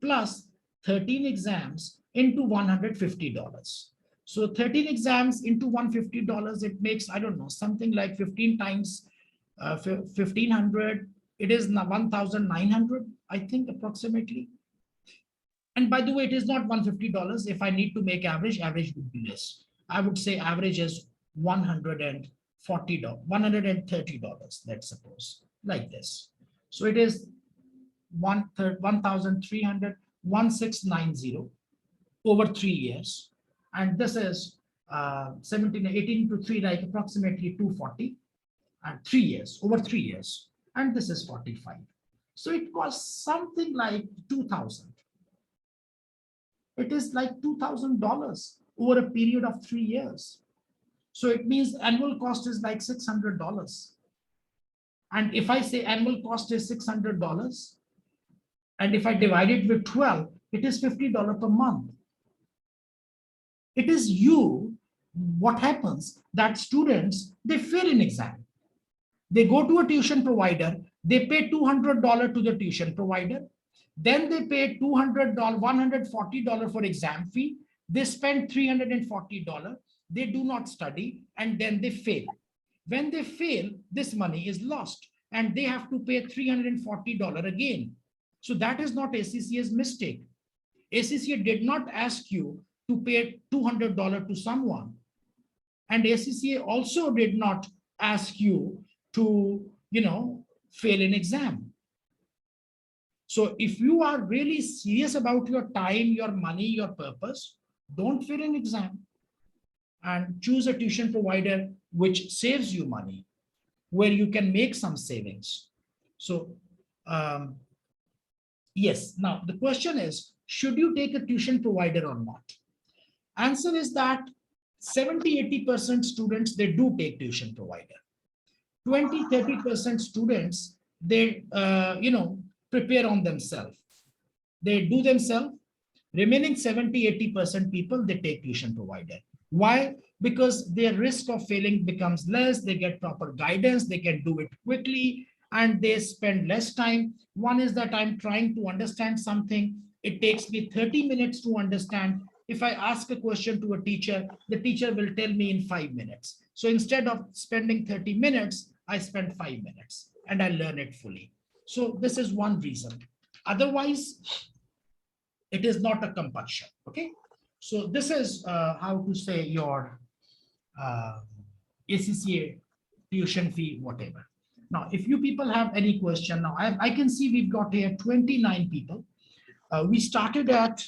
plus 13 exams into $150. So 13 exams into $150, it makes, I don't know, something like 15 times 1,500. It is 1,900, I think, approximately. And by the way, it is not $150. If I need to make average would be less. I would say average is $140, $130, let's suppose, like this. So it is 1,300, 1,690 over 3 years. And this is 18 to 3, like approximately 240, and 3 years, over 3 years. And this is 45. So it costs something like 2,000. It is like $2,000 over a period of 3 years. So it means annual cost is like $600. And if I say annual cost is $600, and if I divide it with 12, it is $50 per month. It is you, what happens that students, they fail in exam. They go to a tuition provider, they pay $200 to the tuition provider, then they pay $200, $140 for exam fee, they spend $340, they do not study, and then they fail. When they fail, this money is lost, and they have to pay $340 again. So that is not ACCA's mistake. ACCA did not ask you to pay $200 to someone. And ACCA also did not ask you to, fail an exam. So if you are really serious about your time, your money, your purpose, don't fail an exam and choose a tuition provider which saves you money, where you can make some savings. So yes, now the question is, should you take a tuition provider or not? Answer is that 70-80% students, they do take tuition provider. 20-30% students, they prepare on themselves. They do themselves. Remaining 70-80% people, they take tuition provider. Why? Because their risk of failing becomes less. They get proper guidance. They can do it quickly and they spend less time. One is that I'm trying to understand something. It takes me 30 minutes to understand. If I ask a question to a teacher, the teacher will tell me in 5 minutes. So instead of spending 30 minutes, I spend 5 minutes and I learn it fully. So this is one reason. Otherwise, it is not a compulsion. Okay. So this is how to say your ACCA tuition fee, whatever. Now, if you people have any question, now I can see we've got here 29 people. We started at,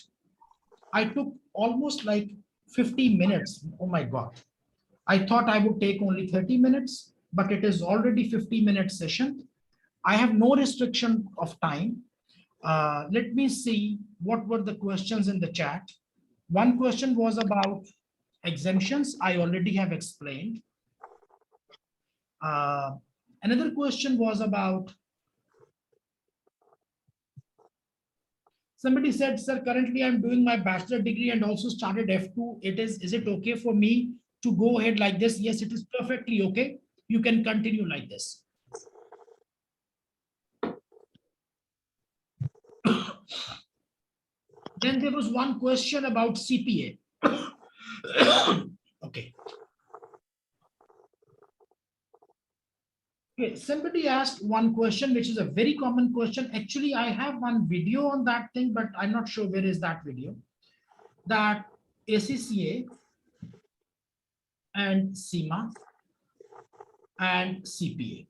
I took almost like 50 minutes. Oh my God. I thought I would take only 30 minutes, but it is already 50-minute session. I have no restriction of time. Let me see what were the questions in the chat. One question was about exemptions. I already have explained. Another question was about, somebody said, sir, currently I'm doing my bachelor degree and also started F2. Is it okay for me to go ahead like this? Yes, it is perfectly okay. You can continue like this. Then there was one question about CPA. Okay. Okay, somebody asked one question, which is a very common question. Actually, I have one video on that thing, but I'm not sure where is that video. That ACCA and CIMA and CPA.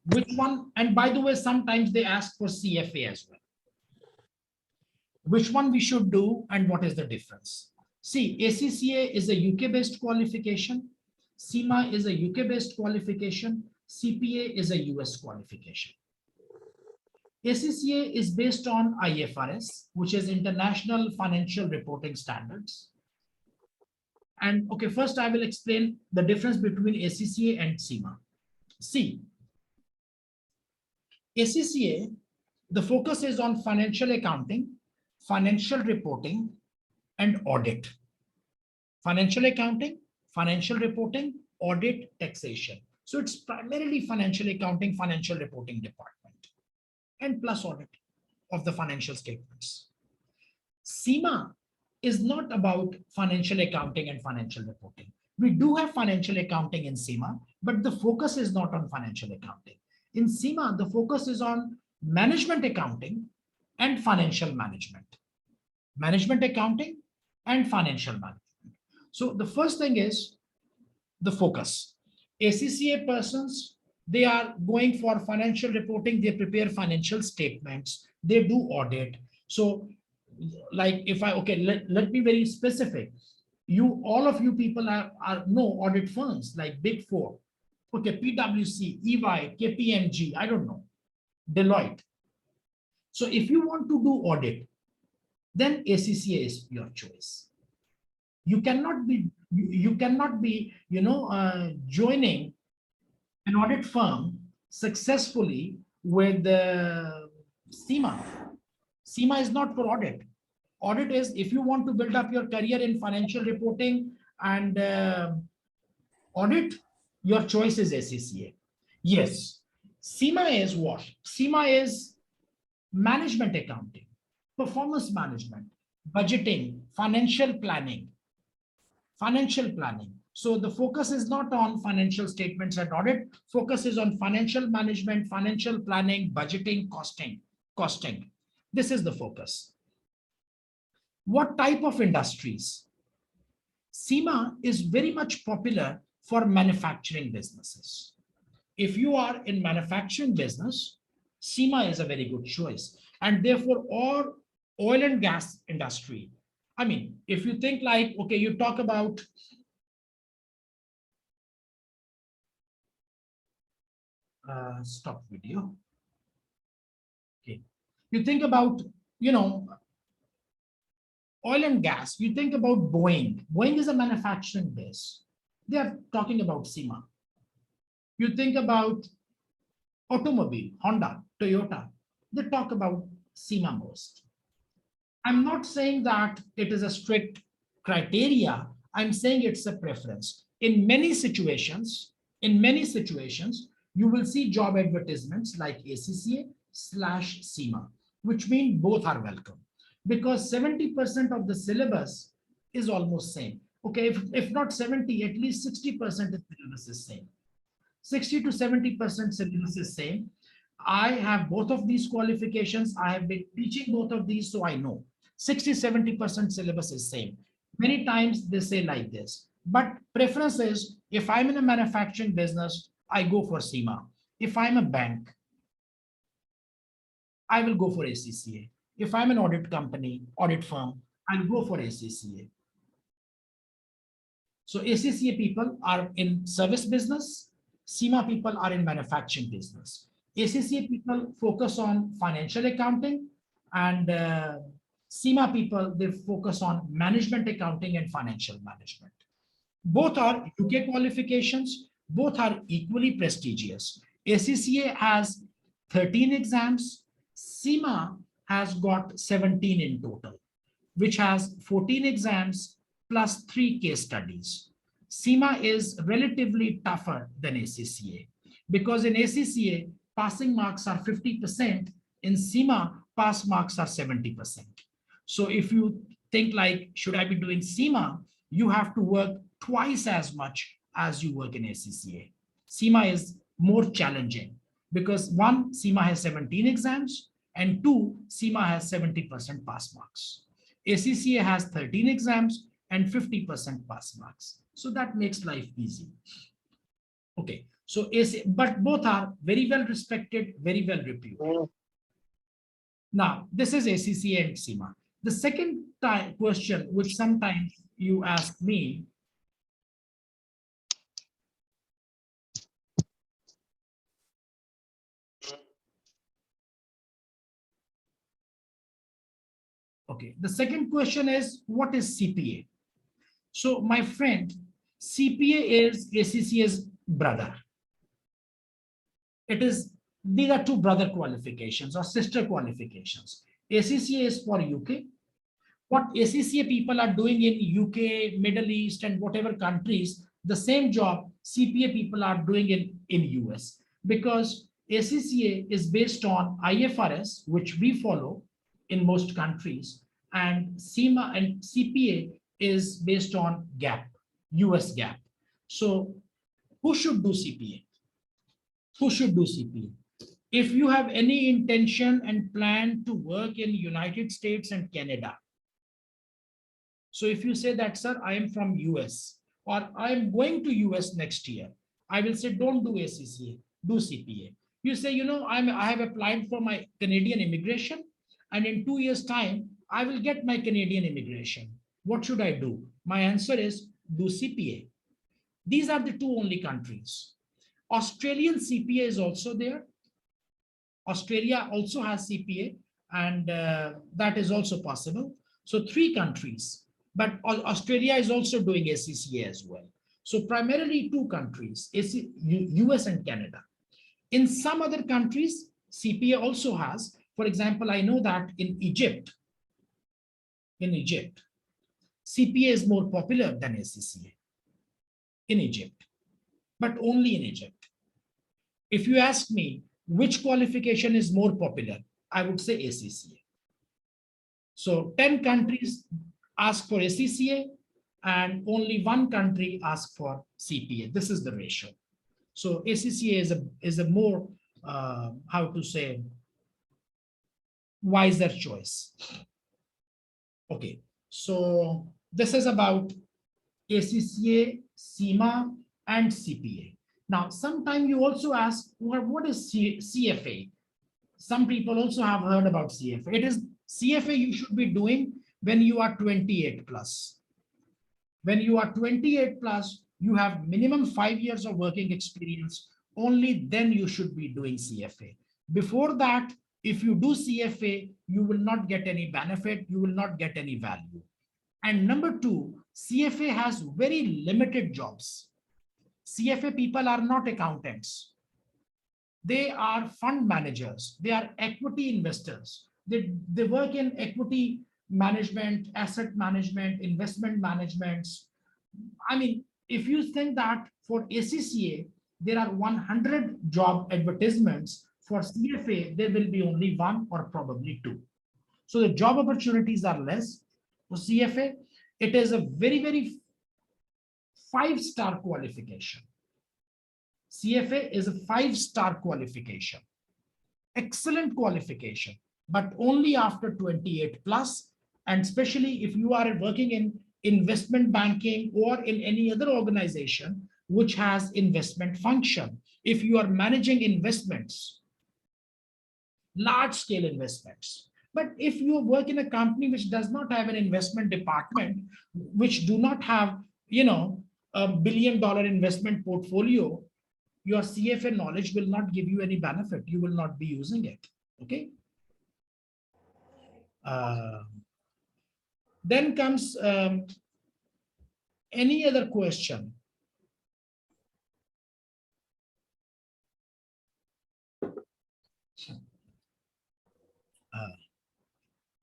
Which one? And by the way, sometimes they ask for CFA as well. Which one we should do and what is the difference? See, ACCA is a UK-based qualification. CIMA is a UK-based qualification. CPA is a US qualification. ACCA is based on IFRS, which is International Financial Reporting Standards. And okay, first I will explain the difference between ACCA and CIMA. See, ACCA, the focus is on financial accounting, financial reporting, and audit. Financial accounting, financial reporting, audit, taxation. So it's primarily financial accounting, financial reporting department, and plus audit of the financial statements. CIMA is not about financial accounting and financial reporting. We do have financial accounting in CIMA, but the focus is not on financial accounting. In CIMA, the focus is on management accounting and financial management. Management accounting and financial management. So the first thing is the focus. ACCA persons, they are going for financial reporting, they prepare financial statements, they do audit. So like if I, okay, let me be very specific. All of you people are know audit firms like Big Four. Okay, PwC, EY, KPMG, I don't know, Deloitte. So if you want to do audit, then ACCA is your choice. You cannot be joining an audit firm successfully with the CIMA. CIMA is not for audit. Audit is if you want to build up your career in financial reporting and audit, your choice is ACCA. Yes, CIMA is what? CIMA is management accounting, performance management, budgeting, financial planning. So the focus is not on financial statements and audit. Focus is on financial management, financial planning, budgeting, costing. This is the focus. What type of industries? SEMA is very much popular for manufacturing businesses. If you are in manufacturing business, SEMA is a very good choice. And therefore, all oil and gas industry. I mean, if you think like, okay, you talk about stop video. Okay. You think about, oil and gas, you think about Boeing. Boeing is a manufacturing base. They are talking about SEMA. You think about automobile, Honda, Toyota, they talk about SEMA most. I'm not saying that it is a strict criteria. I'm saying it's a preference. In many situations, you will see job advertisements like ACCA/SEMA, which mean both are welcome, because 70% of the syllabus is almost same. Okay, if not 70, at least 60% of the syllabus is same. 60 to 70% syllabus is same. I have both of these qualifications. I have been teaching both of these, so I know 60-70% syllabus is same. Many times they say like this, but preference is if I'm in a manufacturing business, I go for SEMA. If I'm a bank, I will go for ACCA. If I'm an audit company, audit firm, I'll go for ACCA. So ACCA people are in service business. SEMA people are in manufacturing business. ACCA people focus on financial accounting, and SEMA people, they focus on management accounting and financial management. Both are UK qualifications. Both are equally prestigious. ACCA has 13 exams. SEMA has got 17 in total, which has 14 exams plus 3 case studies. SEMA is relatively tougher than ACCA, because in ACCA, passing marks are 50%. In SEMA, pass marks are 70%. So if you think like, should I be doing SEMA? You have to work twice as much as you work in ACCA. SEMA is more challenging because one, SEMA has 17 exams, and two, SEMA has 70% pass marks. ACCA has 13 exams and 50% pass marks. So that makes life easy. Okay, so but both are very well respected, very well reputed. Now, this is ACCA and SEMA. The second question, which sometimes you ask me, okay, the second question is, what is CPA? So my friend, CPA is ACCA's brother. These are two brother qualifications or sister qualifications. ACCA is for UK. What ACCA people are doing in UK, Middle East, and whatever countries, the same job CPA people are doing in US, because ACCA is based on IFRS, which we follow in most countries, and SEMA and CPA is based on GAAP, US GAAP. So who should do CPA? Who should do CPA? If you have any intention and plan to work in United States and Canada, so if you say that, sir, I am from US or I am going to US next year, I will say, don't do ACCA, do CPA. You say, I have applied for my Canadian immigration, and in 2 years' time, I will get my Canadian immigration. What should I do? My answer is do CPA. These are the two only countries. Australian CPA is also there. Australia also has CPA, and that is also possible. So 3 countries, but Australia is also doing ACCA as well. So primarily 2 countries, US and Canada. In some other countries, CPA also has. For example, I know that in Egypt, CPA is more popular than ACCA in Egypt, but only in Egypt. If you ask me which qualification is more popular, I would say ACCA. So 10 countries ask for ACCA and only 1 country asks for CPA. This is the ratio. So ACCA is a more, how to say, wiser choice. Okay, so this is about ACCA, CIMA, and CPA. Now, sometimes you also ask, well, what is CFA? Some people also have heard about CFA. It is CFA you should be doing when you are 28 plus. When you are 28 plus, you have minimum 5 years of working experience. Only then you should be doing CFA. Before that, if you do CFA, you will not get any benefit, you will not get any value. And number two, CFA has very limited jobs. CFA people are not accountants. They are fund managers. They are equity investors. They work in equity management, asset management, investment management. I mean, if you think that for ACCA, there are 100 job advertisements, for CFA, there will be only one or probably two. So the job opportunities are less. For CFA, it is a very, very 5-star qualification. CFA is a 5-star qualification. Excellent qualification, but only after 28 plus, and especially if you are working in investment banking or in any other organization which has investment function. If you are managing investments, large scale investments. But if you work in a company which does not have an investment department, which do not have, a $1 billion investment portfolio, your CFA knowledge will not give you any benefit. You will not be using it. Okay. Then comes any other question?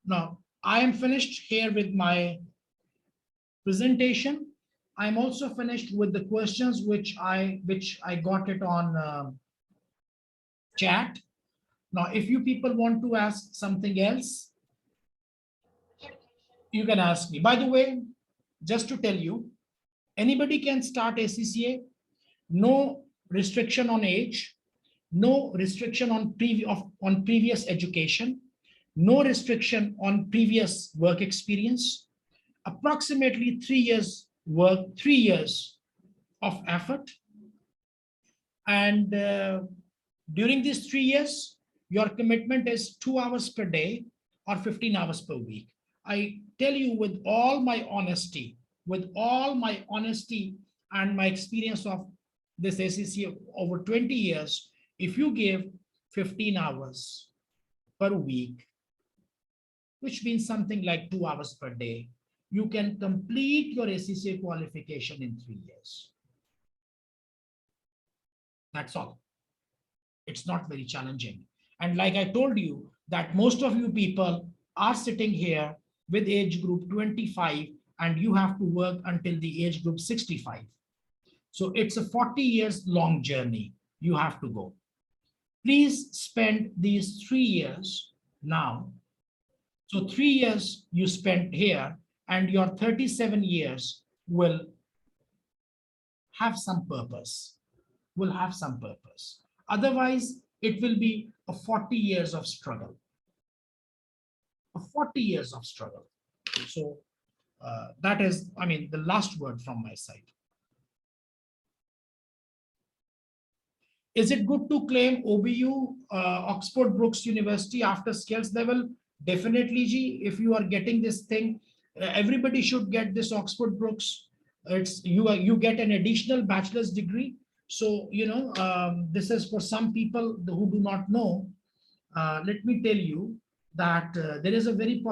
Now, I am finished here with my presentation. I'm also finished with the questions which I got it on chat. Now, if you people want to ask something else, you can ask me. By the way, just to tell you, anybody can start ACCA. No restriction on age, no restriction on previous education, no restriction on previous work experience, approximately 3 years work, 3 years of effort. And during these 3 years, your commitment is 2 hours per day or 15 hours per week. I tell you with all my honesty and my experience of this ACCA over 20 years, if you give 15 hours per week, which means something like 2 hours per day, you can complete your ACCA qualification in 3 years. That's all. It's not very challenging. And like I told you, that most of you people are sitting here with age group 25, and you have to work until the age group 65. So it's a 40 years long journey you have to go. Please spend these 3 years now. So 3 years you spent here, and your 37 years will have some purpose, Otherwise, it will be a 40 years of struggle. So that is, the last word from my side. Is it good to claim OBU, Oxford Brookes University after skills level? Definitely, G. If you are getting this thing, everybody should get this Oxford Brookes. You get an additional bachelor's degree. So, this is for some people who do not know. Let me tell you that there is a very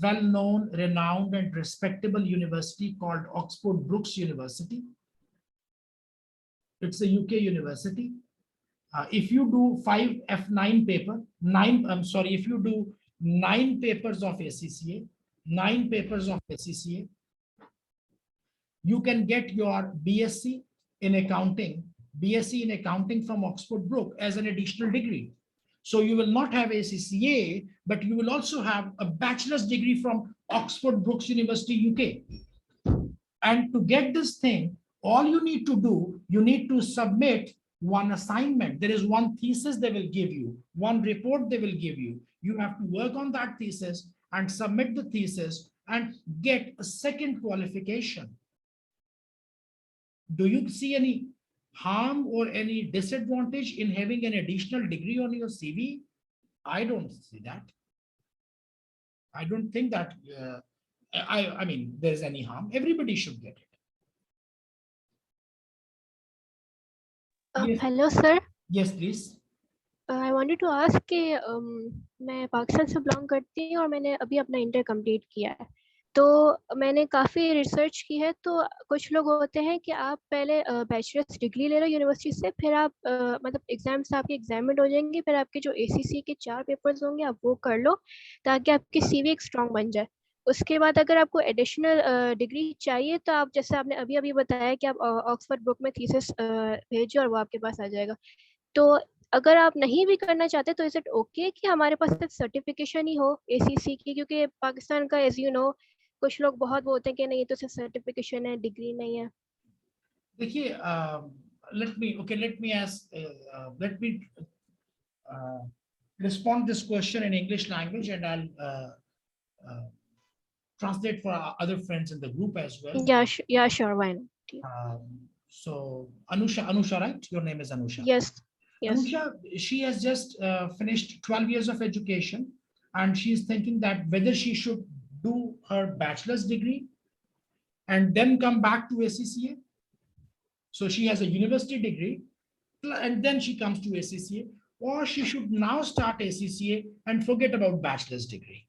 well-known, renowned, and respectable university called Oxford Brookes University. It's a UK university. If you do 5 F9 paper, if you do 9 papers of ACCA, you can get your BSc in accounting from Oxford Brookes as an additional degree. So you will not have ACCA, but you will also have a bachelor's degree from Oxford Brookes University, UK. And to get this thing, all you need to do, you need to submit one assignment. There is one thesis they will give you, one report they will give you. You have to work on that thesis and submit the thesis and get a second qualification. Do you see any harm or any disadvantage in having an additional degree on your CV? I don't see that. I don't think that, I mean, there's any harm. Everybody should get it. Yes. Hello, sir. Yes, please. I wanted to ask कि मैं पाकिस्तान से belong करती हूँ और मैंने अभी अपना inter complete किया है, तो मैंने काफ़ी रिसर्च की है। तो कुछ लोग होते हैं कि आप पहले बैचलर्स डिग्री ले लो यूनिवर्सिटी से, फिर आप मतलब एग्जाम्स आपके एग्जामिनेट हो जाएंगे, फिर आपके जो ACCA के 4 पेपर्स होंगे आप वो कर लो ताकि आपकी CV एक स्ट्रॉन्ग बन जाए। उसके बाद अगर आपको एडिशनल डिग्री चाहिए तो आप, जैसे आपने अभी अभी बताया कि आप ऑक्सफोर्ड बुक में थीसिस भेजिए और वो आपके पास आ जाएगा। तो अगर आप नहीं भी करना चाहते तो इज इट ओके कि हमारे पास सिर्फ सर्टिफिकेशन ही हो ACC की? क्योंकि पाकिस्तान का एज यू नो कुछ लोग बहुत बोलते हैं कि नहीं, तो सिर्फ सर्टिफिकेशन है, डिग्री नहीं है। देखिए, let me ask, let me respond this question in English language, and I'll translate for our other friends in the group as well. Yeah, sure, why not? So Anusha, right? Your name is Anusha. Yes. Anusha, she has just finished 12 years of education, and she is thinking that whether she should do her bachelor's degree and then come back to ACCA. So she has a university degree, and then she comes to ACCA, or she should now start ACCA and forget about bachelor's degree.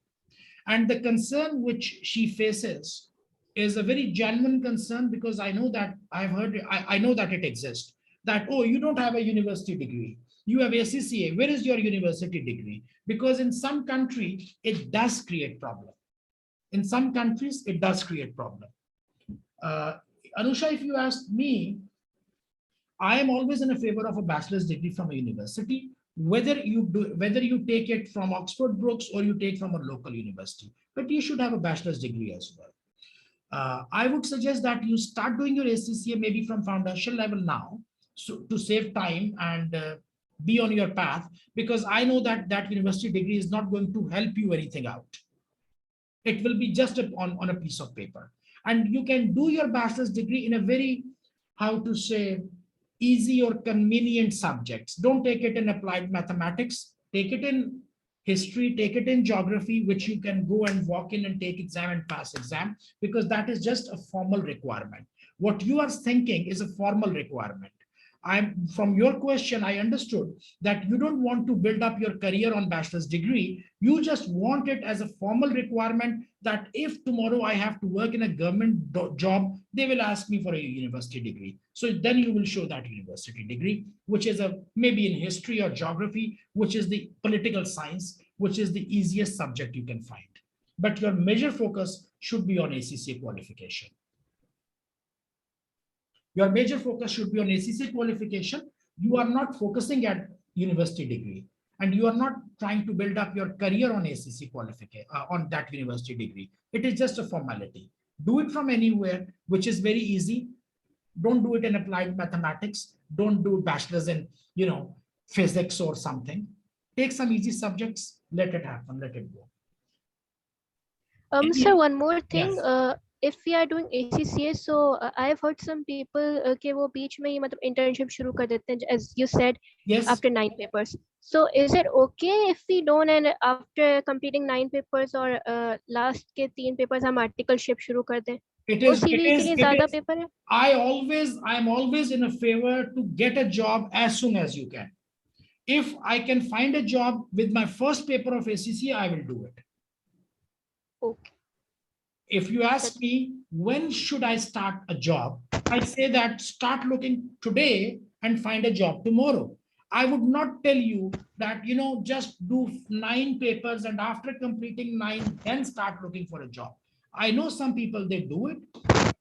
And the concern which she faces is a very genuine concern, because I know that I've heard, I know that it exists. That, oh, you don't have a university degree, you have ACCA, where is your university degree? Because in some countries, it does create problem. In some countries, it does create problem. Anusha, if you ask me, I am always in a favor of a bachelor's degree from a university, whether you take it from Oxford Brookes or you take from a local university, but you should have a bachelor's degree as well. I would suggest that you start doing your ACCA maybe from foundation level now, so to save time and be on your path, because I know that that university degree is not going to help you anything out. It will be just on a piece of paper. And you can do your bachelor's degree in a very, how to say, easy or convenient subjects. Don't take it in applied mathematics, take it in history, take it in geography, which you can go and walk in and take exam and pass exam, because that is just a formal requirement. What you are thinking is a formal requirement. From your question, I understood that you don't want to build up your career on bachelor's degree. You just want it as a formal requirement that if tomorrow I have to work in a government job, they will ask me for a university degree. So then you will show that university degree, which is maybe in history or geography, which is the political science, which is the easiest subject you can find. But your major focus should be on ACCA qualification. Your major focus should be on ACCA qualification. You are not focusing at university degree, and you are not trying to build up your career on ACCA qualification, on that university degree. It is just a formality. Do it from anywhere, which is very easy. Don't do it in applied mathematics. Don't do bachelor's in, physics or something. Take some easy subjects, let it happen, let it go. Sir, one more thing. Yes. If we are doing ACCA, so I've heard some people कि वो बीच में ही मतलब internship शुरू कर देते हैं, as you said, yes, after 9 papers. So is it okay if we don't, and after completing 9 papers or last के 3 papers हम articleship शुरू कर दें? It is, CV के लिए ज़्यादा पेपर है? I'm always in a favor to get a job as soon as you can. If I can find a job with my first paper of ACCA, I will do it. Okay. If you ask me, when should I start a job? I say that start looking today and find a job tomorrow. I would not tell you that, just do 9 papers and after completing 9, then start looking for a job. I know some people, they do it.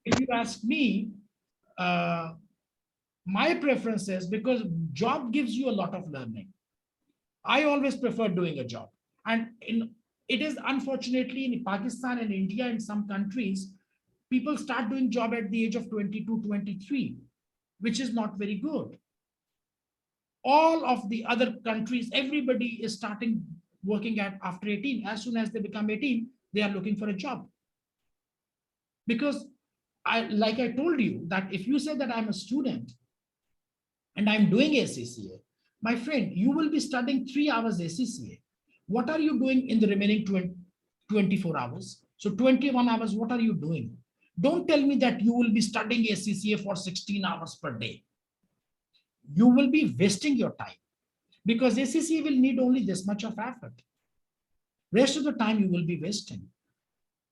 If you ask me, my preference is, because job gives you a lot of learning. I always prefer doing a job. And it is unfortunately in Pakistan and India, in some countries, people start doing job at the age of 22, 23, which is not very good. All of the other countries, everybody is starting working at after 18. As soon as they become 18, they are looking for a job. Because like I told you, that if you say that I'm a student and I'm doing ACCA, my friend, you will be studying 3 hours ACCA. What are you doing in the remaining 24 hours? So 21 hours, what are you doing? Don't tell me that you will be studying ACCA for 16 hours per day. You will be wasting your time, because ACCA will need only this much of effort. Rest of the time you will be wasting.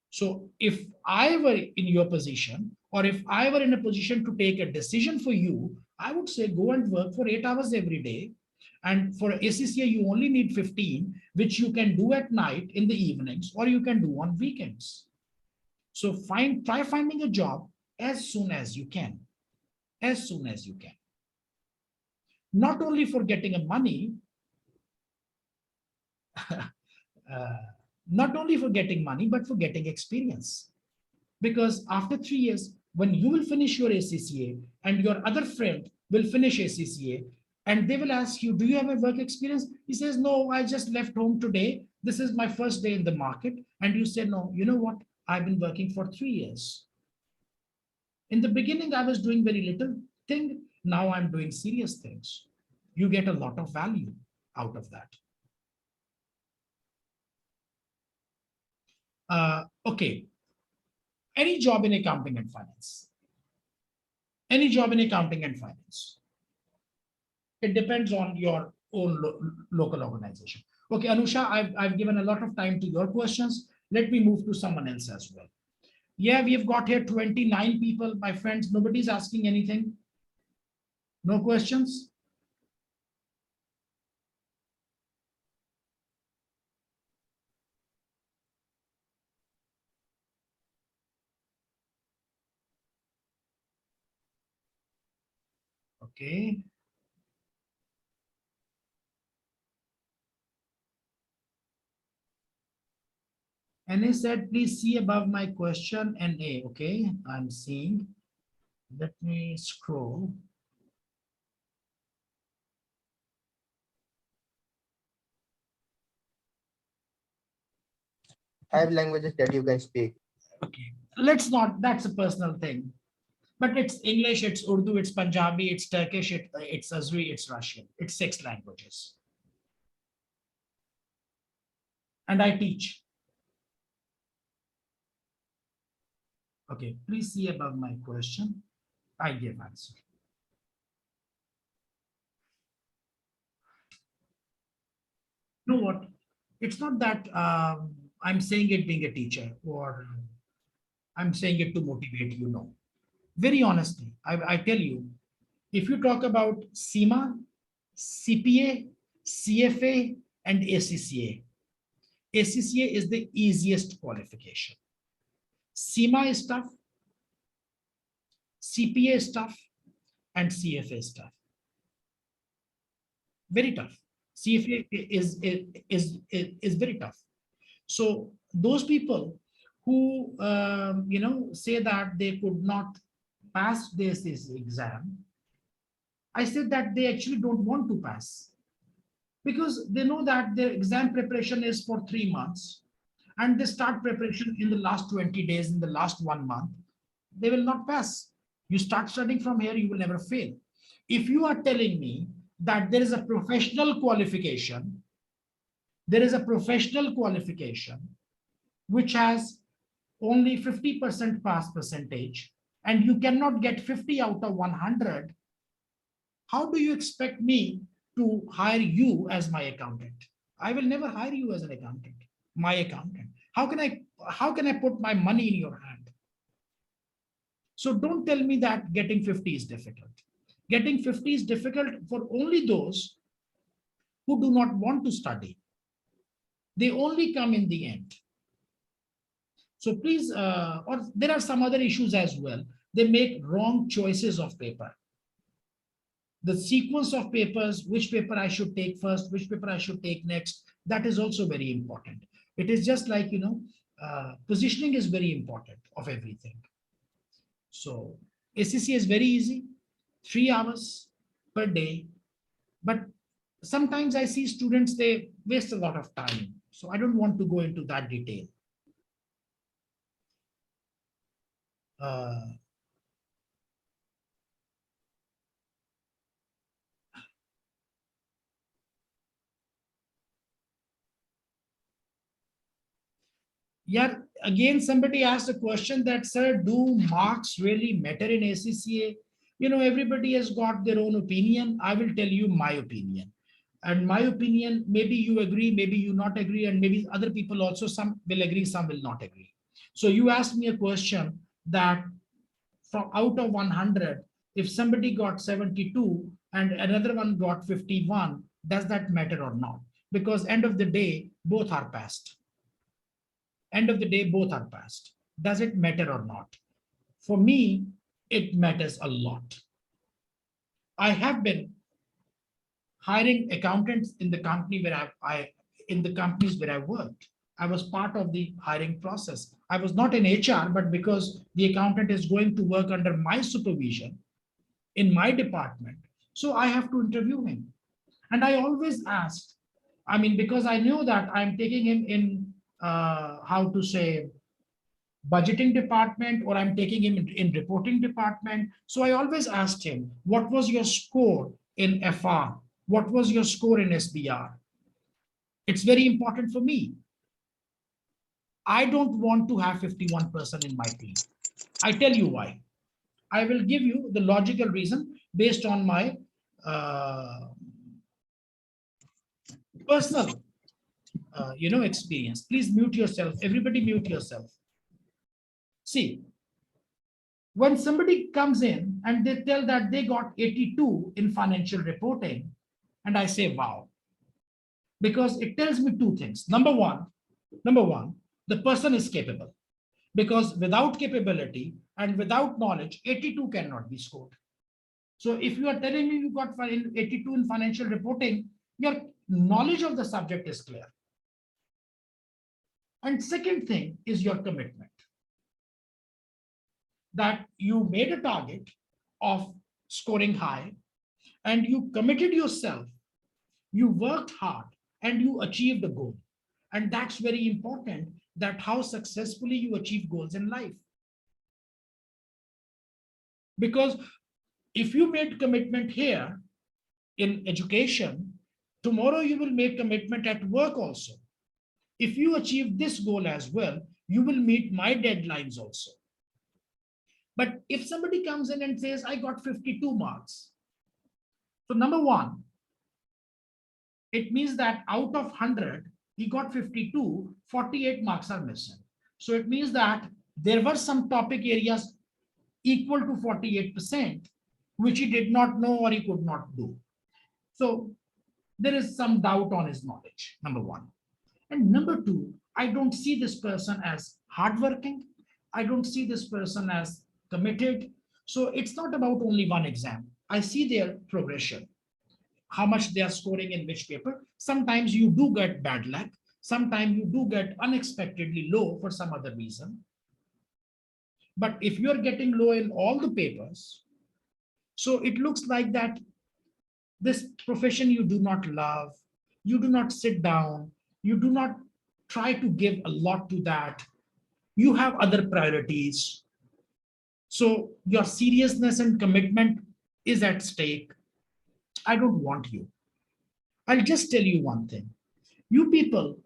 So if I were in your position, or if I were in a position to take a decision for you, I would say go and work for 8 hours every day. And for ACCA, you only need 15, which you can do at night in the evenings, or you can do on weekends. So try finding a job as soon as you can, as soon as you can. Not only for getting a money, not only for getting money, but for getting experience. Because after 3 years, when you will finish your ACCA and your other friend will finish ACCA, and they will ask you, do you have a work experience? He says, no, I just left home today. This is my first day in the market. And you say, no, you know what? I've been working for 3 years. In the beginning, I was doing very little thing. Now I'm doing serious things. You get a lot of value out of that. Okay. Any job in accounting and finance. Any job in accounting and finance. It depends on your own local organization. Okay, Anusha, I've given a lot of time to your questions. Let me move to someone else as well. Yeah, we've got here 29 people, my friends. Nobody's asking anything. No questions? Okay. NA said, please see above my question, NA. Okay, I'm seeing. Let me scroll. Five languages that you can speak. Okay, let's not, that's a personal thing. But it's English, it's Urdu, it's Punjabi, it's Turkish, it's Azeri, it's Russian. It's 6 languages. And I teach. Okay, please see above my question. I give answer. You know what? It's not that I'm saying it being a teacher, or I'm saying it to motivate you. No. Very honestly, I tell you, if you talk about CIMA, CPA, CFA, and ACCA, ACCA is the easiest qualification. CIMA is tough, CPA is tough, and CFA is tough. Very tough. CFA is very tough. So those people who say that they could not pass this exam, I said that they actually don't want to pass, because they know that their exam preparation is for 3 months, and they start preparation in the last 20 days, in the last 1 month. They will not pass. You start studying from here, you will never fail. If you are telling me that there is a professional qualification, which has only 50% pass percentage, and you cannot get 50 out of 100, how do you expect me to hire you as my accountant? I will never hire you as an accountant, my accountant. How can I put my money in your hand? So don't tell me that getting 50 is difficult. Getting 50 is difficult for only those who do not want to study. They only come in the end. So please, or there are some other issues as well. They make wrong choices of paper. The sequence of papers, which paper I should take first, which paper I should take next, that is also very important. It is just like, positioning is very important of everything. So ACCA is very easy, 3 hours per day. But sometimes I see students, they waste a lot of time. So I don't want to go into that detail. Yeah, again, somebody asked a question that, sir, do marks really matter in ACCA? You know, everybody has got their own opinion. I will tell you my opinion. And my opinion, maybe you agree, maybe you not agree, and maybe other people also, some will agree, some will not agree. So you asked me a question that from out of 100, if somebody got 72 and another one got 51, does that matter or not? Because end of the day, both are passed. End of the day, both are passed. Does it matter or not? For me, it matters a lot. I have been hiring accountants in the company where in the companies where I worked. I was part of the hiring process. I was not in HR, but because the accountant is going to work under my supervision in my department, so I have to interview him. And I always asked, I mean, because I knew that I'm taking him in, how to say, budgeting department, or I'm taking him in reporting department. So I always asked him, what was your score in FR? What was your score in SBR? It's very important for me. I don't want to have 51% in my team. I tell you why. I will give you the logical reason based on my personal experience. Please mute yourself. Everybody mute yourself. See, when somebody comes in and they tell that they got 82 in financial reporting, and I say, wow, because it tells me two things. Number one, the person is capable, because without capability and without knowledge, 82 cannot be scored. So if you are telling me you got 82 in financial reporting, your knowledge of the subject is clear. And second thing is your commitment. That you made a target of scoring high and you committed yourself, you worked hard and you achieved a goal. And that's very important, that how successfully you achieve goals in life. Because if you made commitment here in education, tomorrow you will make commitment at work also. If you achieve this goal as well, you will meet my deadlines also. But if somebody comes in and says, I got 52 marks. So number one, it means that out of 100, he got 52, 48 marks are missing. So it means that there were some topic areas equal to 48%, which he did not know or he could not do. So there is some doubt on his knowledge, number one. And number two, I don't see this person as hardworking. I don't see this person as committed. So it's not about only one exam. I see their progression, how much they are scoring in which paper. Sometimes you do get bad luck. Sometimes you do get unexpectedly low for some other reason. But if you're getting low in all the papers, so it looks like that this profession you do not love, you do not sit down, you do not try to give a lot to that. You have other priorities. So your seriousness and commitment is at stake. I don't want you. I'll just tell you one thing. You people,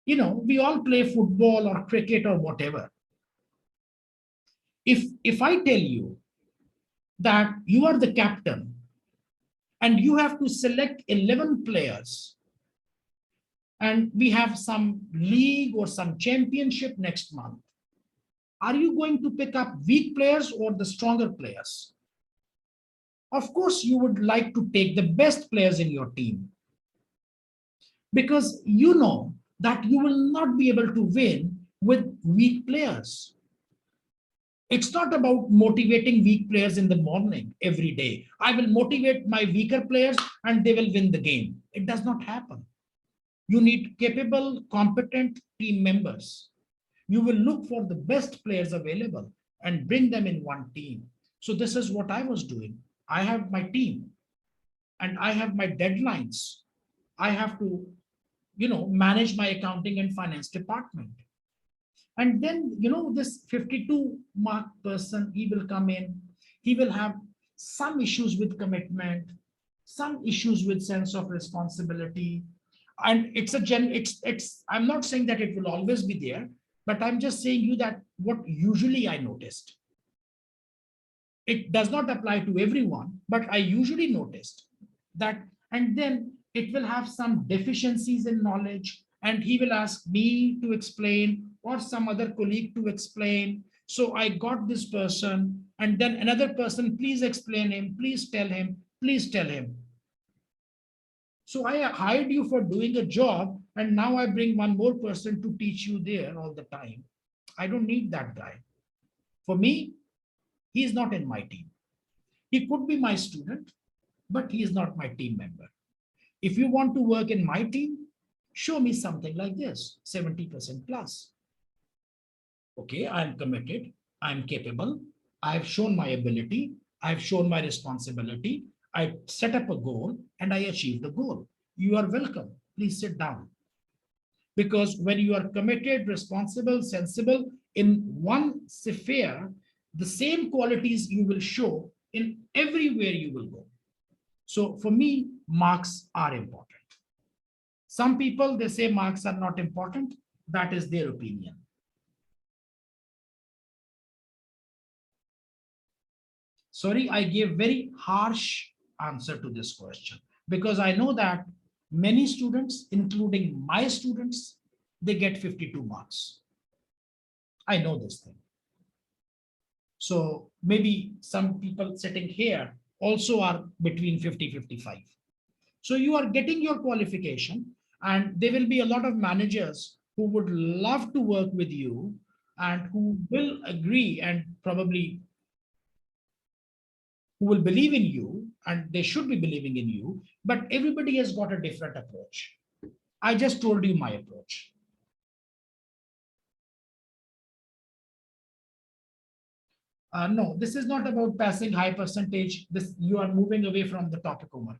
we all play football or cricket or whatever. If I tell you that you are the captain and you have to select 11 players and we have some league or some championship next month, are you going to pick up weak players or the stronger players? Of course, you would like to take the best players in your team, because you know that you will not be able to win with weak players. It's not about motivating weak players in the morning every day. I will motivate my weaker players and they will win the game. It does not happen. You need capable, competent team members. You will look for the best players available and bring them in one team. So this is what I was doing. I have my team. and I have my deadlines. I have to, manage my accounting and finance department. And then, this 52 mark person, he will come in, he will have some issues with commitment, some issues with sense of responsibility. And I'm not saying that it will always be there, but I'm just saying you that what usually I noticed. It does not apply to everyone, but I usually noticed that, and then it will have some deficiencies in knowledge, and he will ask me to explain or some other colleague to explain. So I got this person, and then another person, please explain him, please tell him, please tell him. So I hired you for doing a job, and now I bring one more person to teach you there all the time. I don't need that guy. For me, he is not in my team. He could be my student, but he is not my team member. If you want to work in my team, show me something like this, 70% plus. Okay, I'm committed, I'm capable, I've shown my ability, I've shown my responsibility, I set up a goal and I achieved the goal. You are welcome, please sit down. Because when you are committed, responsible, sensible in one sphere, the same qualities you will show in everywhere you will go. So for me, marks are important. Some people, they say marks are not important. That is their opinion. Sorry, I gave very harsh answer to this question because I know that many students, including my students, they get 52 marks. I know this thing. So maybe some people sitting here also are between 50, 55. So you are getting your qualification, and there will be a lot of managers who would love to work with you and who will agree and probably who will believe in you, and they should be believing in you, but everybody has got a different approach. I just told you my approach. No, this is not about passing high percentage. This, you are moving away from the topic, Omar.